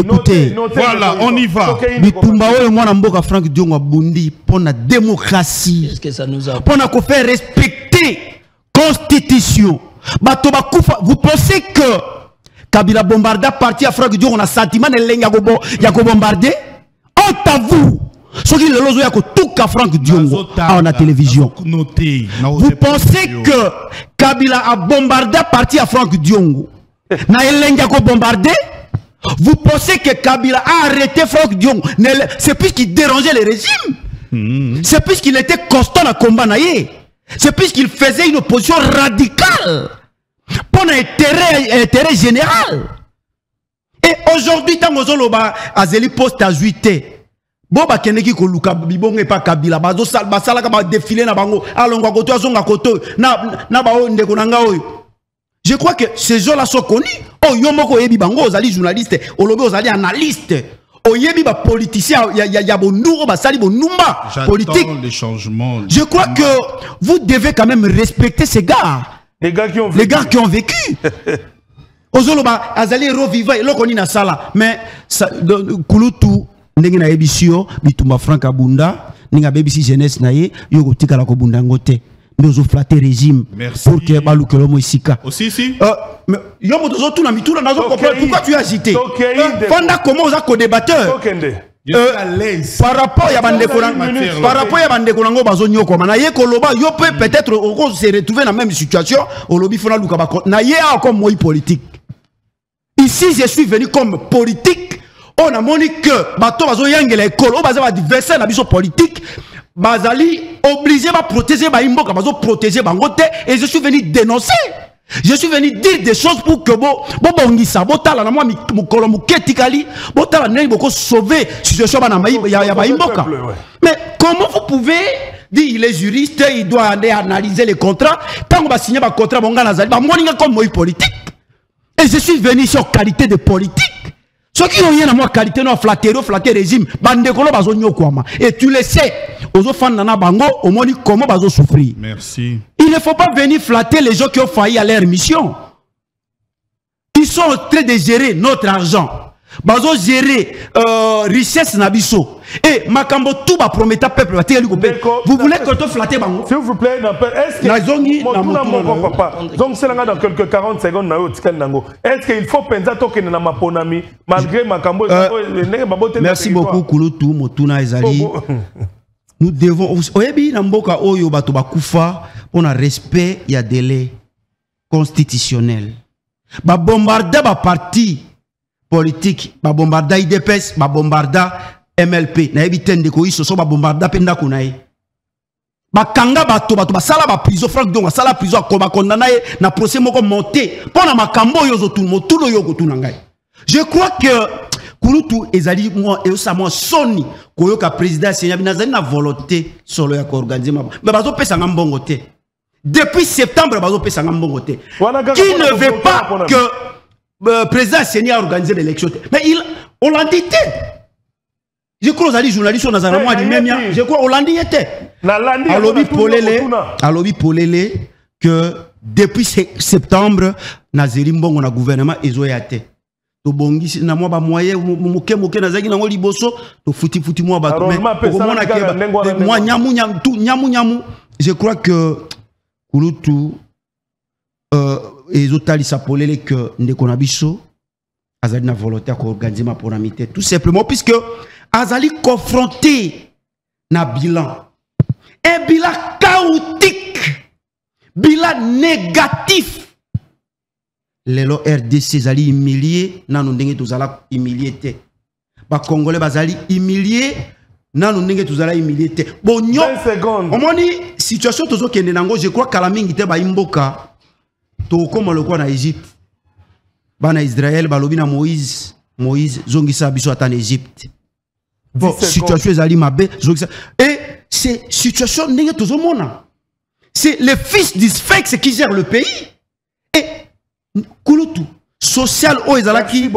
Voilà, on y va. Bitumba oyo mwana mboka Franck Diongo abundi pour la démocratie. Qu'est-ce que ça nous a pour nous faire respecter constitution. Vous pensez que Kabila bombarda parti à Franck Diongo on a sentiment de yako bombarder? Honte à vous. Ce qui est le lozo yako tout ka Franck Diongo à la télévision. Vous pensez que Kabila a bombardé parti à Franck Diongo? Na elenga ko bombarder? Vous pensez que Kabila a arrêté Franck Diongo? C'est puisqu'il dérangeait le régime. C'est puisqu'il était constant à combat naïe. C'est puisqu'il faisait une opposition radicale pour un intérêt général. Et aujourd'hui, tant que Zoloba Azeli poste à 8. Boba Keneki ko luka bibonge pa Kabila bazo sala ka ba défiler na bango alonga koto azonga koto na ba o ndeko nanga oyo. Je crois que ces gens là sont connus. Oh yomoko yebi bango ozali journaliste, olobi ozali analyste. Oyebi ba politicien ya bondouro ba sali bonumba politique. Les changements. Je crois que vous devez quand même respecter ces gars. Les gars qui ont vécu. Ozoloba azali reviva eloko ni na sala mais kulutu ndenge na ebisio bitumba Franck Abunda ninga BBC jeunesse na ye yoko tikala ko bunda ngote ndozo flatter régime. Merci. Pour que balukelo mo isika aussi si yo moto zo tuna mituna nazo comprendre pourquoi tu as agité fanda comment oza ko débatteur à l'aise par rapport ya bande par rapport ya bande konango bazo nyoko na ye koloba yo peut-être on se retrouver dans la même situation au lobby fona luka ba na ye comme moi politique. Ici je suis venu comme politique. On a moni que bato bazo yangela école o baza adversaire na biso politique bazali obligé ba protéger ba imboka bazo protéger bangote et je suis venu dénoncer. Je suis venu dire des choses pour que bongisa botala na moi mukolo muketi kali botala neni boko sauver situation ba na ya ba imboka. Mais comment vous pouvez dire il est juriste, il doit aller analyser les contrats tant qu'on va signer ba contrat bonga nazali ba moninga comme moi politique. Et je suis venu sur qualité de politique. Ceux qui ont rien à moi qualité non flatter régime bande kolo bazo nyokwama et tu le sais ozo fandana bango au moni comment bazo souffrir. Merci. Il ne faut pas venir flatter les gens qui ont failli à leur mission. Ils sont en train de gérer notre argent. Bazo gérer richesse nabiso. Et makambo tout ba promettre peuple va tirer vous voulez que tu flatter bango? S'il vous plaît, est-ce que papa donc c'est là dans quelques 40 secondes na yo tikal nango. Est-ce qu'il faut penser toke na maponami malgré makambo merci beaucoup Kulutu Motuna Ezali. Nous devons oyebi na mboka oyo bato bakufa pour un respect ya délai constitutionnel. Ba bombarda ba parti politique, ba bombarda IDPS, ba bombarda MLP, na ebitende ko iso so ba bombarda penda kunae. Ba kanga bato ba sala ba prison Franck Diongo sala prison ko ba condamné na procès moko monté pona makambo yo zo tout motulo yo ko tunangai. Je crois que Kulutu ezali moi et ça moi soni koyoka président Seigneur binazali na volonté solo ya ko organiser mais bazo pesa ngambongo te. Depuis septembre bazo pesa ngambongo te. Qui ne veut pas que le président Seigneur a organisé l'élection. Mais on l'a dit. Je crois que les journalistes sont dans un mois du même. Je crois qu'on l'a dit. Alobi Polele que depuis septembre, Nazeri Mbongo na gouvernement ezoyate. To bongi na moi ba moyen moke nazaki nango liboso to futi moi ba moi nyamu. Je crois que Kulutu ezotali sa polele que ndeko na biso azali na volonté ko organiser ma programmité tout simplement puisque azali confronté na bilan un bilan chaotique bilan négatif. Lelo RDC zali humilié, nanu ndenge tozala humilié te. Ba Congolais bazali humilié, nanu ndenge tozala humilié te. Bon nyo. 20 secondes. Omoni situation tozo kende nango, je crois kala mingi te ba imboka. To koma lokwa na Égypte. Bana Israël balobi na Moïse zongisa biso ata en Égypte. Bon situation ezali mabe zongisa. Et c'est situation ndenge tozo mona. C'est les fils d'Isfex qui gèrent le pays. Et Kouloutou, social o ezalaki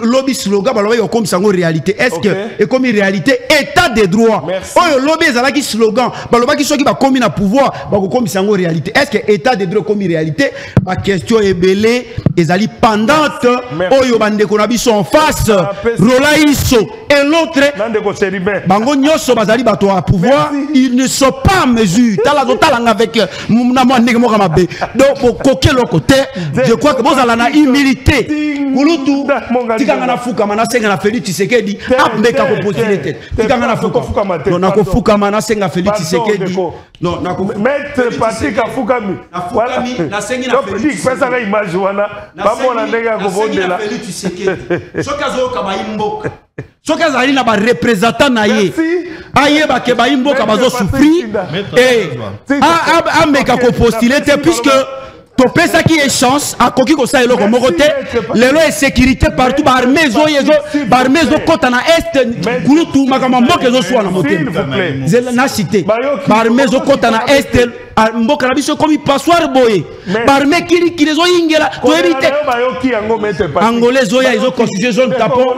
lobby slogan baloba yo comme sango réalité. Est-ce que et comme réalité état de droit. O lobby ezalaki slogan baloba ki soki ba komi na pouvoir ba ko comme sango réalité. Est-ce que état de droit comme réalité? Ma question est belée ezali pendante oyo bande ko na biso en face Rola Iso et l'autre bango nyoso bazali bato à pouvoir, ils ne sont pas en mesure tala totalanga avec na mo ndenge mo kamabe. Donc koke lo côté je crois que bozala na humilité. Kulutu tikanga na fuka mana senga na Félix Tshisekedi apmeka ko possibilité tikanga na fuka non na ko fuka mana senga Félix Tshisekedi non na ko mettre Patrick afukami voilà na senga na Félix pesa na image wana ba mona ndenge ko bondela Félix Tshisekedi sokazo kaba imboka sokazo ali na ba représentant na ye aye ba ke ba imboka bazo souffrir et ameka ko possibilité puisque Topesa qui est chance à koki ko sa eloko mokote lelo et sécurité partout ba armée zo kota na est kulutu makama mboke zo swa na motema zela na cité ba armée zo kota na est mboka na biso comme passoire boye ba armée kili zo ingela to éviter angolais zo ya izo constituer zone tapon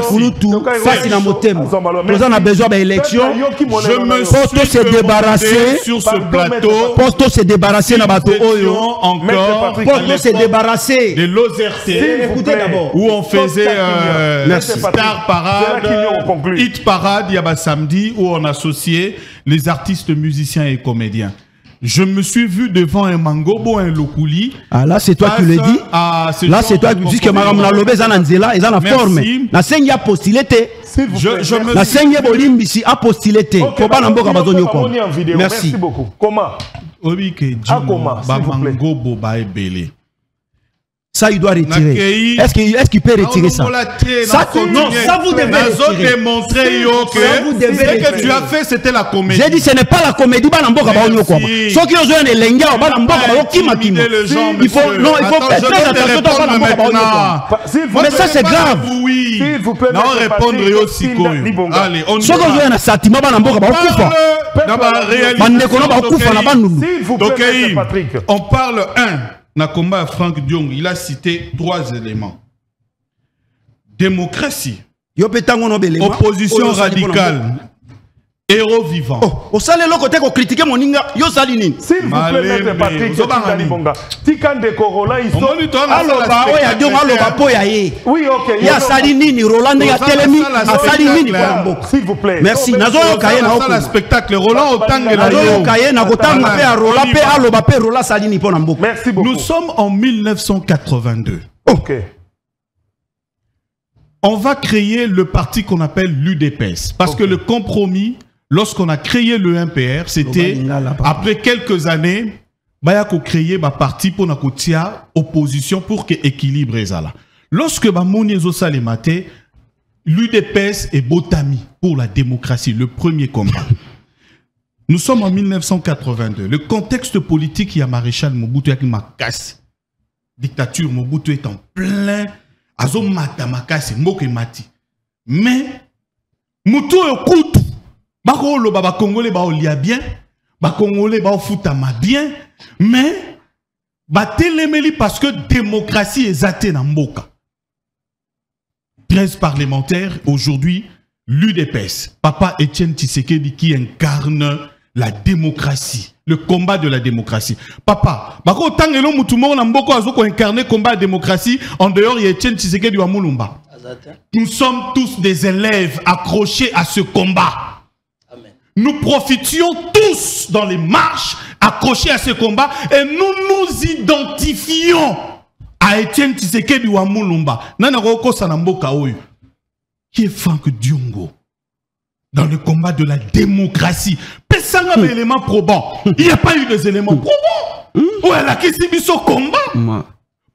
kulutu face na motema nous on a besoin ba élection je me suis se débarrasser sur ce plateau posto se débarrasser na bato oyo pour se débarrasser de l'OZRT où on faisait Star Parade, Hit Parade, il y a samedi où on associait les artistes, musiciens et comédiens. Je me suis vu devant un Mangobo, un Lokuli. Ah là, c'est toi qui le dis. Là, c'est toi qui dis que Madame Nalobé, ça n'a la forme. La seigne a postulé. La seigne Bolimbisi a postulé. Merci beaucoup. Comment? Mangobo ba ebele. Ça, il doit retirer. Est-ce qu'il peut retirer ça? Ça, non, ça vous devez retirer. Démontrer ce que tu as fait, c'était la comédie. J'ai dit, ce n'est pas la comédie. Ceux qui ont joué les lenga, il faut faire attention. Mais ça, c'est grave. S'il vous plaît, non, répondre aussi. Allez, on y va. S'il vous plaît, Patrick. On parle na combat à Franck Diong, il a cité 3 éléments. Démocratie, opposition radicale, héros vivant. Au salaire le côté qu'on critique mon ninga, yo saline. S'il vous plaît, Maître Patrick, Tikande Korola, ils sont. Aloba, oya Diong, aloba poya ye. Oui, ok. Ya saline, Roland, ya Telemi, a saline. S'il vous plaît. Merci. Nazo kaye na okuna. Spectacle Roland Otange na yo. Kaye na kotanga pe a Roland pe aloba pe Roland saline pour Nambo. Merci beaucoup. Nous sommes en 1982. Ok. On va créer le parti qu'on appelle l'UDPS. Parce que le compromis, lorsqu'on a créé le MPR, c'était après quelques années, Bayako créé un parti pour nakotia opposition pour que équilibre ezala. Lorsque Bamoni Zosalemate, l'UDPS est Botami pour la démocratie, le premier combat. Nous sommes en 1982. Le contexte politique, il y a Maréchal Mobutu avec Makassi. Dictature, Mobutu est en plein. Azo mata Makassi, Moke Mati. Mais, Moutou Okutu, Bako lo baba Congolais ba olia bien, ba Congolais ba futama bien, mais, ba telemeli parce que démocratie est zate na mboka. 13 parlementaires, aujourd'hui, l'UDPS. Papa Etienne Tshisekedi qui incarne la démocratie, le combat de la démocratie. Papa, bako tangelo mutumo na mboko azoko incarner combat de démocratie, en dehors il y a Etienne Tshisekedi wa Mulumba. Nous sommes tous des élèves accrochés à ce combat. Amen. Nous profitions tous dans les marches accrochés à ce combat et nous nous identifions à Etienne Tshisekedi wa Mulumba. Nana roko sanamboka oyo. Qui est Franck Diongo dans le combat de la démocratie. Il n'y a pas eu des éléments probants. Ouais, la kisi biso combat.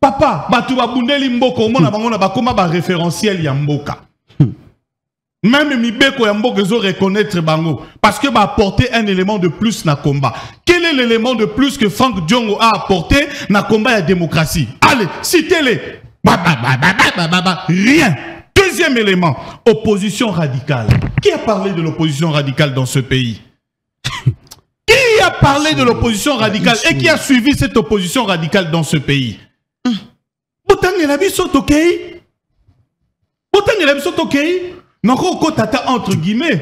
Papa, batu babundeli mboko, mona bango na bakoma ba référentiel ya mboka. Même Mibeko ya mboka zo reconnaître bango parce que va apporter un élément de plus na combat. Quel est l'élément de plus que Frank Diongo a apporté na combat ya démocratie? Allez, citez-les. Rien. Deuxième élément, opposition radicale. Qui a parlé de l'opposition radicale dans ce pays? Qui a parlé de l'opposition radicale et qui a suivi cette opposition radicale dans ce pays? Botangela biso tokei. Botangela biso tokei. Nako tata entre guillemets.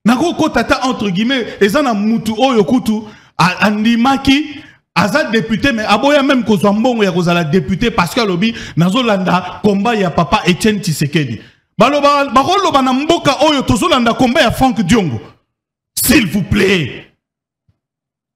Nako tata entre guillemets. Ezana mutu oyo kutu andimaki aza député mais aboya même kozwa mbongo ya kozala député parce que lobi nazolanda combat ya papa Etienne Tshisekedi. Baloba bakoloba na mboka oyo tozolanda combat ya Frank Diongo. S'il vous plaît.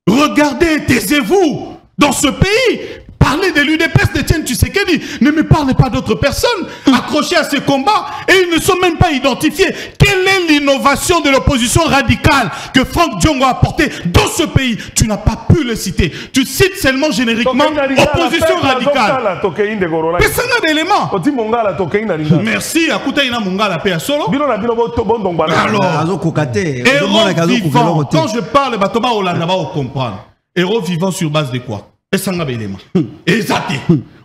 Regardez, taisez-vous dans ce pays. Parlez de l'UDPS d'Etienne Tshisekedi. Ne me parlez pas d'autres personnes accrochées à ces combats et ils ne sont même pas identifiés. Quelle est l'innovation de l'opposition radicale que Frank Diongo a apportée dans ce pays? Tu n'as pas pu le citer. Tu cites seulement génériquement opposition radicale. Personne n'a d'éléments. Merci. Akuta ina mongala pe solo. Alors, héros vivant. Quand je parle, Batoma Olanda va comprendre. Héros vivant sur base de quoi? Exact.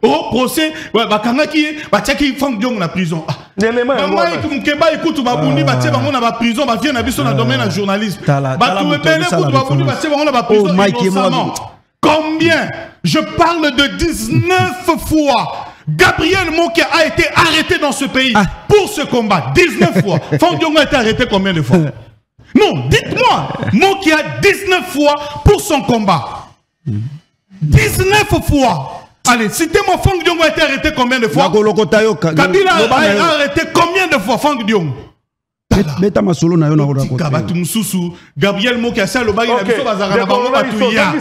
Au procès, bakangaki batiaki Frank Diongo na prison. Mkeba écoute babundi batie bango na ba prison ba vient na biso na domaine na journalisme. Batu ebele écoute babundi batie bango na ba prison innocemment. Combien? Je parle de 19 fois. Gabriel Mokia a été arrêté dans ce pays pour ce combat. 19 fois. Frank Diongo a été arrêté combien de fois? Non, dites-moi. Mokia 19 fois pour son combat. 19 fois. Allez, citez-moi Frank Diongo a été arrêté combien de fois? Kabila a arrêté combien de fois Frank Diongo? Gabriel Mokia a lobaki na biso bazaka na bango batuya.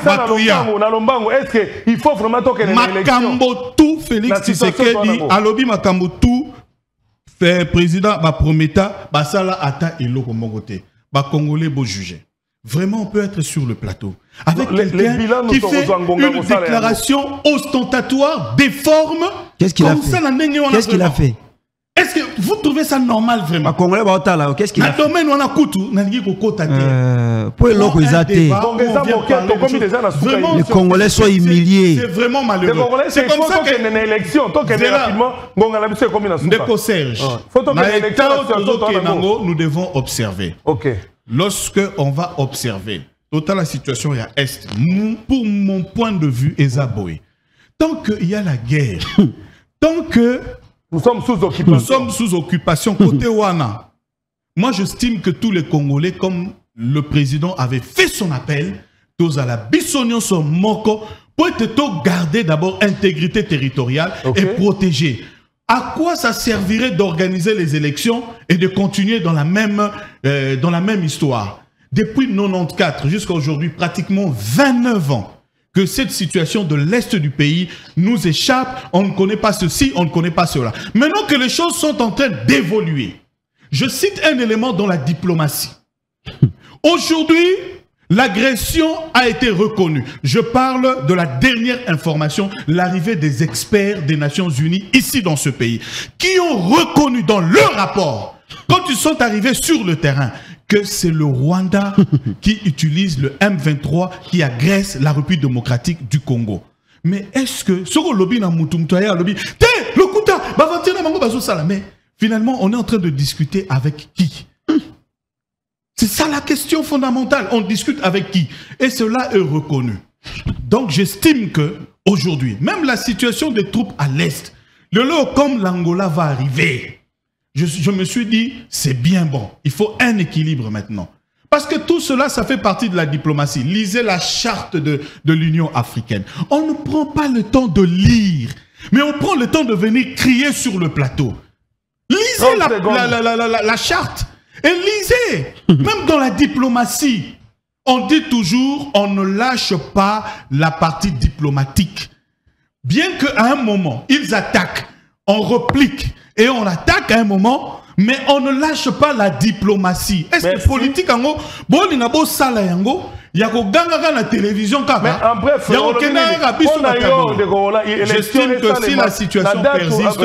Est-ce qu'il faut vraiment toquer les élections? Makambo tout Félix Tshisekedi alobi makambo tout fait président ba prometa basala ata eloko mongote. Ba Congolais beau juger. Vraiment, on peut être sur le plateau avec quelqu'un qui fait une déclaration ostentatoire, déforme. Qu'est-ce qu'il a fait? Qu'est-ce qu'il a fait? Est-ce que vous trouvez ça normal vraiment? Qu'est-ce qu'il a fait? Les Congolais sont humiliés. C'est vraiment malheureux. C'est comme ça que une élection, nous devons observer. Ok. Lorsque on va observer total la situation à Est, pour mon point de vue, Ezaboé, tant qu'il y a la guerre, tant que nous sommes sous occupation, côté Wana, moi j'estime que tous les Congolais, comme le président avait fait son appel, tous à la Bissonion son moko, pour être garder d'abord intégrité territoriale et protéger. À quoi ça servirait d'organiser les élections et de continuer dans la même histoire? Depuis 1994 jusqu'à aujourd'hui, pratiquement 29 ans, que cette situation de l'Est du pays nous échappe. On ne connaît pas ceci, on ne connaît pas cela. Maintenant que les choses sont en train d'évoluer, je cite un élément dans la diplomatie. Aujourd'hui, l'agression a été reconnue. Je parle de la dernière information, l'arrivée des experts des Nations Unies ici dans ce pays, qui ont reconnu dans leur rapport, quand ils sont arrivés sur le terrain, que c'est le Rwanda qui utilise le M23 qui agresse la République démocratique du Congo. Mais est-ce que ce lobby na mutumtoya lobby le kuta bavantina mango bazo sala, mais finalement on est en train de discuter avec qui? C'est ça la question fondamentale. On discute avec qui? Et cela est reconnu. Donc j'estime que aujourd'hui, même la situation des troupes à l'Est, le lot comme l'Angola va arriver, je me suis dit, c'est bien bon. Il faut un équilibre maintenant. Parce que tout cela, ça fait partie de la diplomatie. Lisez la charte de l'Union africaine. On ne prend pas le temps de lire, mais on prend le temps de venir crier sur le plateau. Lisez la charte. Et lisez, même dans la diplomatie, on dit toujours, on ne lâche pas la partie diplomatique. Bien qu'à un moment, ils attaquent, on replique et on attaque à un moment, mais on ne lâche pas la diplomatie. Est-ce que politique, Il y a ganga na télévision kaka. Mais en bref, j'estime que si la situation persiste,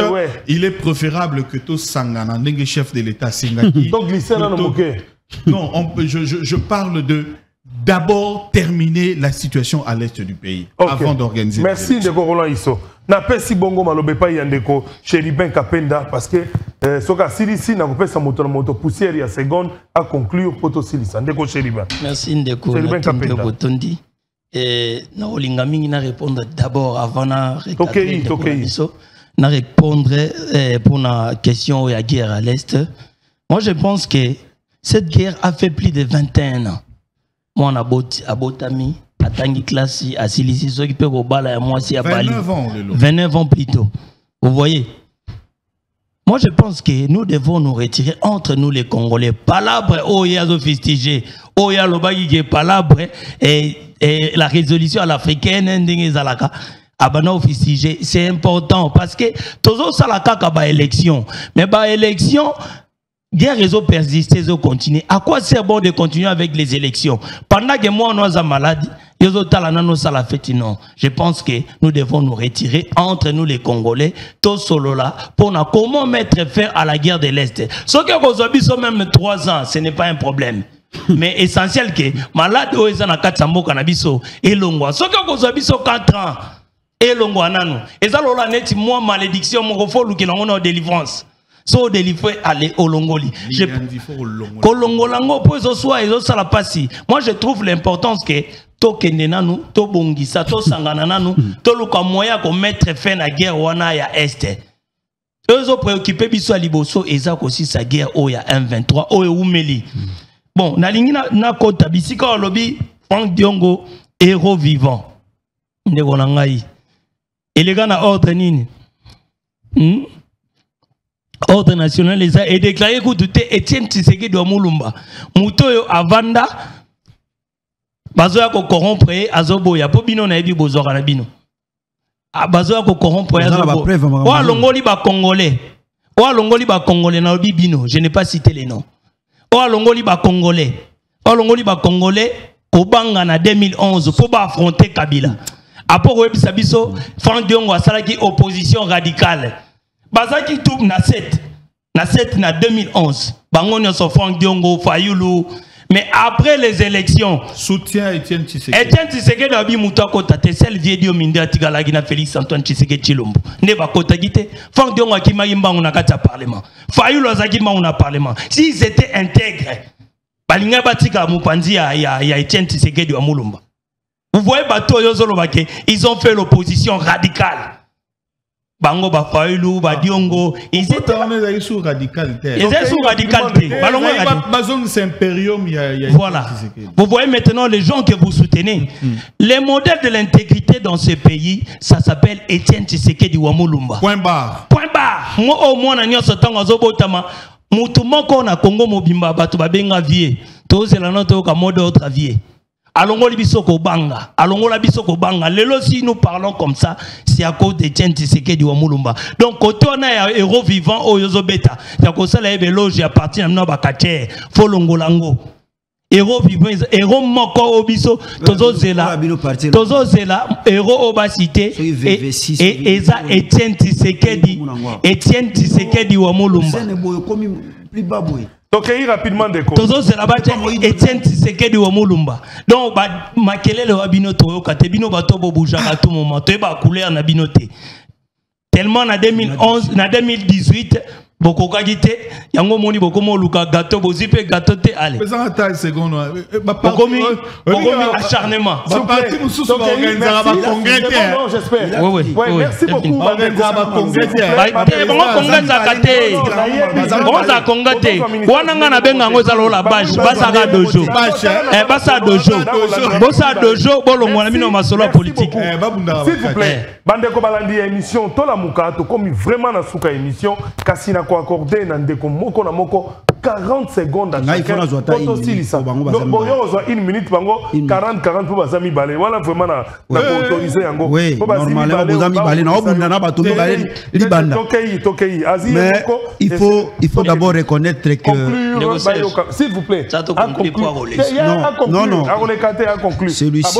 il est préférable que tout sangana ndenge chef de l'État singaki. Donc glisser dans le bouquet. Non, je parle de d'abord terminer la situation à l'est du pays avant d'organiser. Merci Ndeko Roland Isso. Na pesi bongo malobe pa yandeko Chéribin Kapenda parce que soka silisi na kopesa moto poussière ya seconde à conclure poto silisa Ndeko Chéribin. Merci Ndeko Kapenda botondi na olinga mingi na répondre d'abord avant na na répondre pour la question de la guerre à l'est. Moi je pense que cette guerre a fait plus de 21 ans. Moi, à Botami, à Tanguy Klassi, à Silisi, ceux qui peuvent au bal à moi, si à Bali. 29 ans plus tôt. Vous voyez? Moi, je pense que nous devons nous retirer entre nous les Congolais. Palabre, oh, il y a sophistigé. Oh, il y a le bagage qui est palabre. Et la résolution à l'africaine, c'est important parce que toujours ça la caca ba élection. Mais ba élection, guerre réseau persister, réseau continuer. À quoi c'est bon de continuer avec les élections? Pendant que moi, on a maladie, non. Je pense que nous devons nous retirer entre nous les Congolais, tout solo là, pour comment mettre fin à la guerre de l'Est. Ce que vous avez sont même 3 ans, ce n'est pas un problème. Mais essentiel que malade ou ezana katsambo kanabiso et longwa. Ce que vous avez sont 4 ans et longwa nanu. Ezalola neti moi malédiction mon refolu qui l'on a délivrance. So délivré aller au Longoli. Kolongolango pour soit et ça la passe. Moi je trouve l'importance que to kendenanu, to bongisa, to sanganananu, to luka moya ko mettre fin à la guerre wana ya est. Eux ont préoccupé biso liboso ezak aussi sa guerre o ya M23 o umeli. Bon, nalingi na kota bisika lobby Franck Diongo héros vivant. Ndeko na ngai. Et les gars na ordre nini? Ordre national est déclaré que tout est Etienne Tshisekedi de Mulumba. Mutoyo avanda bazoya ko corrompre azoboya po bino na ebi bozora na bino. Bazoya ko corrompre azoboya. Wa longoli ba congolais. Wa longoli ba congolais na obi bino, je n'ai pas cité les noms. Wa longoli ba congolais. Wa longoli ba congolais ko banga na 2011 pour ba affronter Kabila. Après webisa biso Franck Diongo asalaki opposition radicale. Bazaki tout na 7 na 2011 bango nyonso Franck Diongo Fayulu mais après les élections soutien Etienne Tshisekedi abi muto akota te sel vie dio minde atigala gina Félix Antoine Tshisekedi Chilombo ne ba kota gite Franck Diongo akimaki mbangu na kati ya parlement Fayulu azaki mbangu na parlement si ils étaient intègres balinga batika mupanzi ya Etienne Tshisekedi wa Mulumba. Vous voyez bato yozolo bake ils ont fait l'opposition radicale. Bango ba Fayulu ba Diongo ils étaient sous radicalité. Ils étaient sous radicalité. Voilà. Vous voyez maintenant les gens que vous soutenez. Les modèles de l'intégrité dans ce pays, ça s'appelle Etienne Tshisekedi wa Mulumba. Point barre. Point barre. Moi au moins na nyoso tango azobotama mutu moko na Congo mobimba batu babenga vie. Tozela no to ka mode autre vie. Allons bisoko banga, allons la bisoko banga. Lelo si nous parlons comme ça, c'est à cause de Etienne Tshisekedi wa Mulumba. Donc quand on a un héros vivant au Yozobeta, c'est à ça la éloge à partir de Nobakache, Folongolango. Héros vivant, héros moko obiso, tozo zela, héros obasité et eza Etienne Tshisekedi wa Mulumba. Donc, rapidement des Tozo c'est là-bas Etienne Tshisekedi wa Mulumba. Donc makelele wa bino toyoka te bino bato bobuja à tout moment to ba couleur na binote. Tellement na 2011 na 2018 boko kagite yango moni boko mo luka gâteau bozipe gâteau te allez. Faisant attendre seconde bokomi acharnement. Ba parti mususu ba organiser ba congrès. J'espère. Oui. Merci beaucoup. Ba congrès. Ba congrès za kate. On za congrès. Wana ngana benga ngo za lola bage basaka dojo. Basa dojo. Bosa dojo bolongo na mino masolo politique. S'il vous plaît. Bandeko balandi émission Tola Muka to komi vraiment na suka émission kasina ko accordé na ndeko moko na moko 40 secondes à chacun. Il faut une minute, 40 pour Bazami Balé. Voilà vraiment autorisé. Oui, normalement, Bazami Balé, mais il faut d'abord reconnaître que... S'il vous plaît. Non. Celui-ci...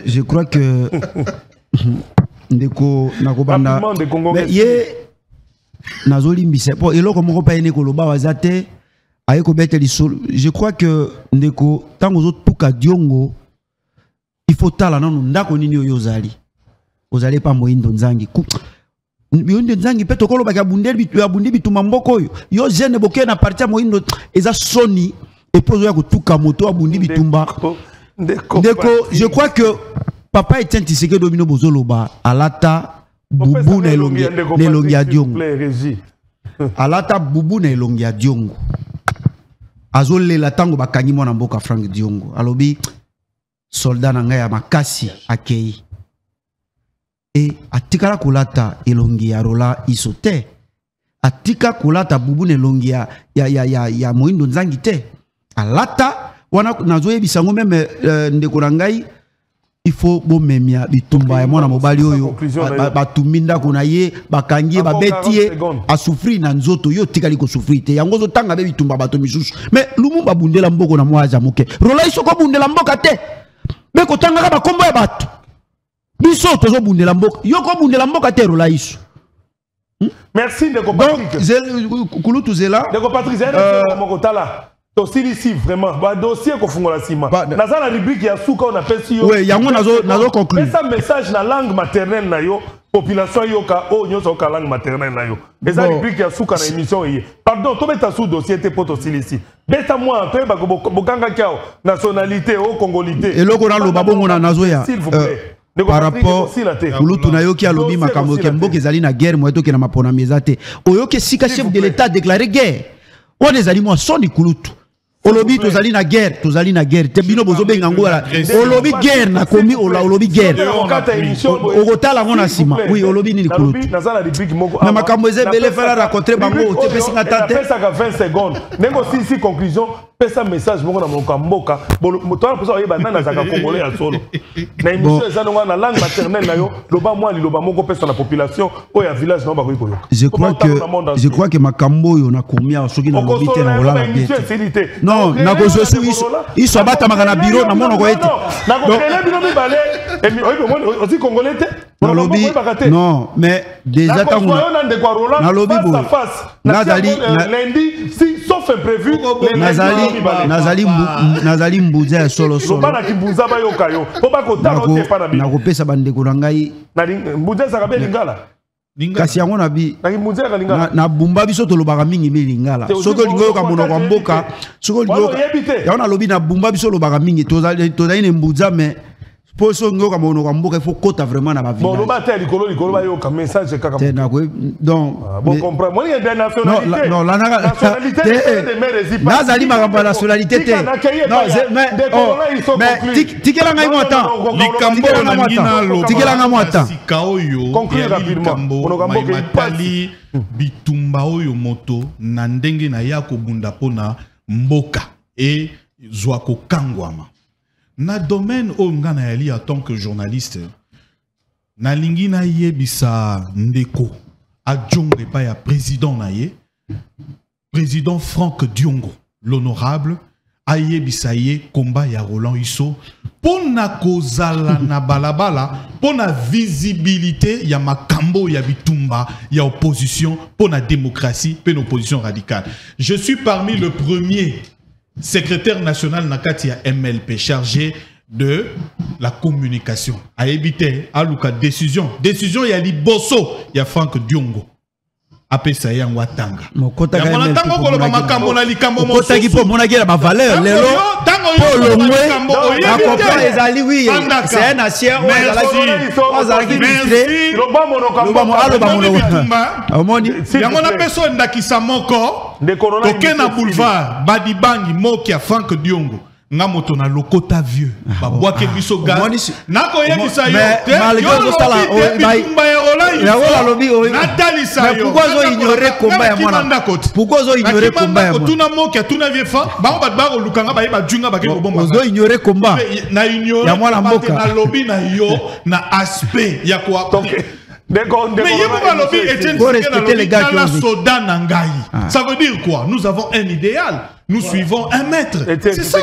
Je crois que ndeko nakobanda mais ye nazolimbisa po eloko moko pa ene koloba wazate ayeko bete lisolo. Je crois que ndeko tango zotuka diongo il faut tala nanu ndako nini oyo ozali pa moindo nzangi Moindo nzangi pe tokolo ba bundi bituma mboko yo jeune boke na partia moindo eza soni et pozo ya kotuka moto abundi bitumba ndeko. Je crois que papa Etienne Tshisekedi domino bozoloba alata bubu na elongi ya diongo alata bubu na elongi ya diongo azolela tango bakangi mwana mboka Frank Diongo alobi soldat na ngai ya makasi akei e atikala kulata elongi ya rola isote atika kulata bubu na elongi ya moindo nzangi te alata wana nazoyebisa ngo meme ndeko na ngai il faut bomemia bitumba ya mwana mobali oyo batuminda kuna ye bakangie babetie a souffrir na nzoto yo tikali ko souffrir te yango zo tanga be bitumba bato misusu mais Lumumba bundela mboko na mwaza moke rola isoko bundela mboka te be ko tanga ka bakombo ya bato biso tozo bundela mboka yo ko bundela mboka te rola iso. Merci ndeko Patrick. Donc kulutu zela ndeko Patrick moko tala ici vraiment ba dossier ko fungola sima na za la rubrique ya suka on appelle si yo oui yango nazo conclure mais ça message na langue maternelle na yo population yoka o nyoso ka langue maternelle na yo mais ça rubrique ya suka na émission yi pardon to beta sous dossier te poto ici beta moi to ba bokanga kyao nationalité o congolité et loko na loba bongo na nazo ya s'il vous plaît par rapport kulutu na yoki alobi makambo ke mboka ezali na guerre moyeto ke na mapona miezate oyoke sika chef de l'état déclaré guerre on ezali mo soni kulutu olobi tozali na guerre te bino bozo benga ngola olobi guerre na komi olobi guerre okotala ngona sima oui olobi nini kulutu na makambo ezebele fala rencontrer bango te pesinga tate pesa ka 20 secondes nengo si conclusion pesa message moko na mokamboka moto na posa yeba nana zaka congolais ya solo na émission eza na langue maternelle na yo loba moi liloba moko pesa na population o ya village na ba ko yoka. Je crois que makambo yo na komia soki na lobite na ola na bien non na ko so iso abata makana bureau na mono ko ete na ko kele bino mibale et aussi congolais te non mais déjà tango na lobi bo lundi si sauf imprévu nazali mbuza solo bana kimbuza ba yoka yo po ba ko talo te pa na bi na ko pesa bandeko na ngai na mbuza saka be lingala kasi yango na bi na bumba biso tolobaka mingi mi lingala soki olingi oyoka monoko ya mboka soki olingi yango nalobi na bumba biso olobaka mingi tozali ne mbuza mais pour so ngoka monoko ya mboka il faut kota vraiment na ba village bon loba te likolo ba yoka message kaka donc bon comprendre moi il y a des nationalités non la nationalité nazali makambo nationalité te non mais tikela ngai mo temps likambo na ngina lo tikela ngai mo temps sikaoyo conclure rapidement monoko mboka ipali bitumba oyo moto na ndenge na ya kobunda pona mboka et zwa ko kangwama na domaine o ngana yali en tant que journaliste na lingi na yebisa ndeko adjongre pa ya président na ye président Frank Diongo l'honorable ayebisa ye combat ya Roland Iso pona kozala na balabala pona visibilité ya makambo ya bitumba ya opposition pona démocratie pena opposition radicale. Je suis parmi le premier secrétaire national Nakati à MLP chargé de la communication. A éviter à Luka décision ya liboso ya Frank Diongo. Apesa ya Watanga. Mokota ga MLP. Tango ko ba makambo na likambo mo. Kota ki po mona gela ba valeur lelo. Tango yo mwe. La comprendre ezali oui. C'est un ancien ozalaki illustré. Loba monoko. Loba monoko. Omoni. Yango na personne ndakisa moko. Toke na boulevard Badibangi moki ya Frank Diongo. nga moto na lokota vieux ba boake biso gaz nako yebisa yo malgré tout ça là mais pourquoi zo ignorer combat ya mwana pourquoi zo ignorer combat ya mwana tuna moke tuna vie fa ba ba ba lukanga ba yeba junga ba ke bomba zo ignorer combat na ignorer ya mwana mboka na lobby na yo na aspect ya quoi mais il faut respecter les gars qui ont soda nangai. Ça veut dire quoi? Nous avons un idéal. Nous suivons un maître. C'est ça.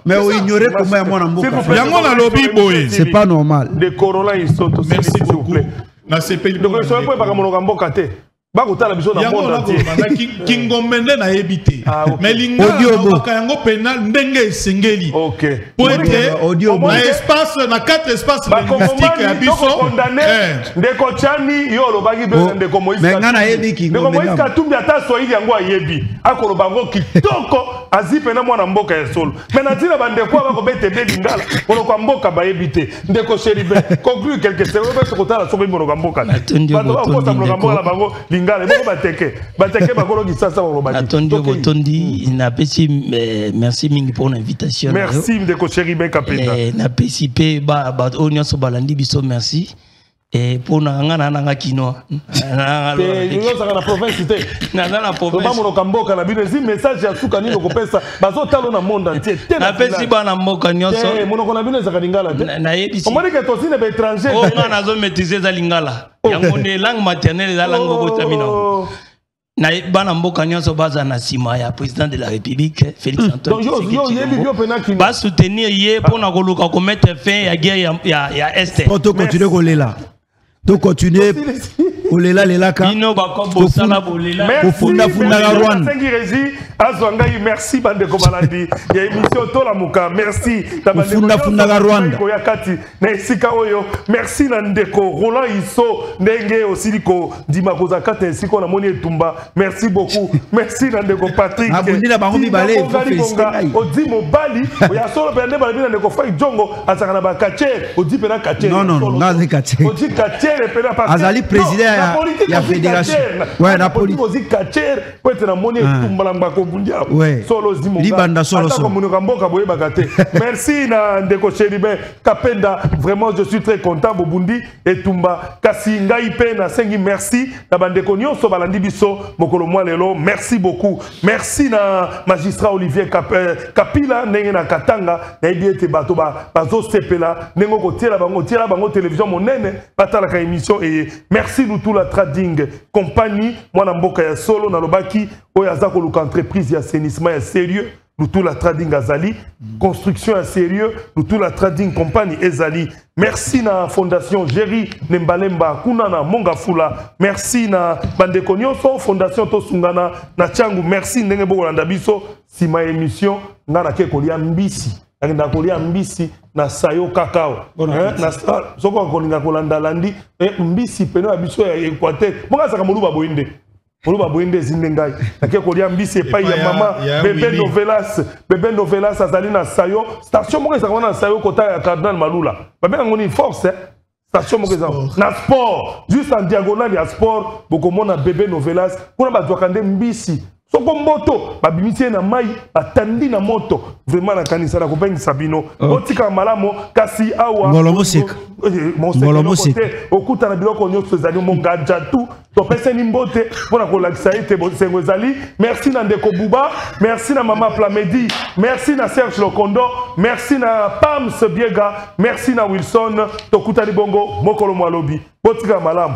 Mais vous ignorez comment il y a mon amboka. C'est pas normal. Merci beaucoup. Na CPI. Donc je ne peux pas mboka te. Bakotala biso na monde entier. Kingomende na ebité. Mais linga yango penal ndenge esengeli. OK. Pour être na espace na 4 espaces linguistiques ya biso. Condamné ndeko chani yo lobaki be ndeko Moïse. Mais ngana yebi Kingomende. Ndeko Moïse Katumbi ata soyili yango ayebi. Akoloba ngo kitoko azipe na mwana mboka ya solo. Mais na tina bandeko ba ko bete de lingala. Polo kwa mboka ba yebite. Ndeko Cheribe conclure quelques secondes parce que kotala soki mboka mboka. Bato ko ta mboka mboka bango merci mingi pour l'invitation. Merci Ndeko Cheribe Kapenda. Na PCP ba onyo so balandi biso merci. Et pour nanga kino. Na province te. Na province. Ba mo kamboka na binesi message ya suka nino ko pesa bazo talo na monde entier. Na pesi ba na mboka nyonso. Mono kona binesi ka lingala te. Na yebisi. On m'a dit que toi aussi ne étranger. Oh na zo maîtriser za lingala. Yango ne langue maternelle za langue botamina. Na bana mboka nyonso baza na sima ya président de la République Félix Antoine Tshisekedi. Ba soutenir ye pour na koluka ko mettre fin ya guerre ya Est. Pour continuer kolela. To continuer olela lelaka. Bino ba ko bosala bolela. Merci bande ko balandi. Ya émission to la muka. Merci. Funda Rwanda. Ko yakati na esika oyo. Merci na ndeko Roland Iso ndenge osiliko dima ko zakata esiko na moni etumba. Merci beaucoup. Merci na ndeko Patrick. Abundila bango mibale faut féliciter. Odimo Bali, ya solo bende bali na ndeko Fai Jongo asakana ba kache, odi pena kache. Non, ngazi kache. Odi kache pena pas. Azali président ya fédération. Ouais, la politique odi kache pour être na moni etumba lamba ko bundia. Solo zimo. Libanda solo. Merci na ndeko Cheribe Kapenda, vraiment je suis très content Bobundi etumba kasi ngai pe na sengi merci na bandeko nyonso balandi biso mokolo mwa lelo merci beaucoup. Merci na magistrat Olivier Kapila ndenge na Katanga na ebiete bato bazo sepela nengo ko tiela bango télévision monene batala ka émission et merci nous tout la trading compagnie mwana mboka ya solo na lobaki oyaza ko luka entreprise ya assainissement ya sérieux nous tout la trading azali construction à sérieux nous tout la trading compagnie ezali merci na fondation Jerry Nembalemba kuna na Mongafula merci na bandeko nyonso fondation Tosungana na Changu merci ndenge bokolanda biso sima émission ngana ke kolia mbisi na kolia mbisi na sayo kakao na soko kolinga kolanda landi mbisi peno ya biso ya Equateur monga saka moluba boinde Moluba boinde zindengai nake kolia mbisi epai ya mama bébé novelas azali na sayo station moko ezaka na sayo kota ya Cardinal Malula babenga ngoni force station moko ezaka na sport juste en diagonale ya sport bokomona bébé novelas kuna bazwaka nde mbisi soko mboto babimitie na mai batandi na moto vraiment na kanisa na kopengisa bino otika malamo kasi awa ngolo seka okuta na biloko nyonso ezali mongaja tu topeseni mbote mpona kolakisa ete bosengo ezali merci na ndeko Buba merci na mama Plamedi merci na Serge Lokondo merci na Pams Biega merci na Wilson tokutani bongo mokolo mwalobi botika malamu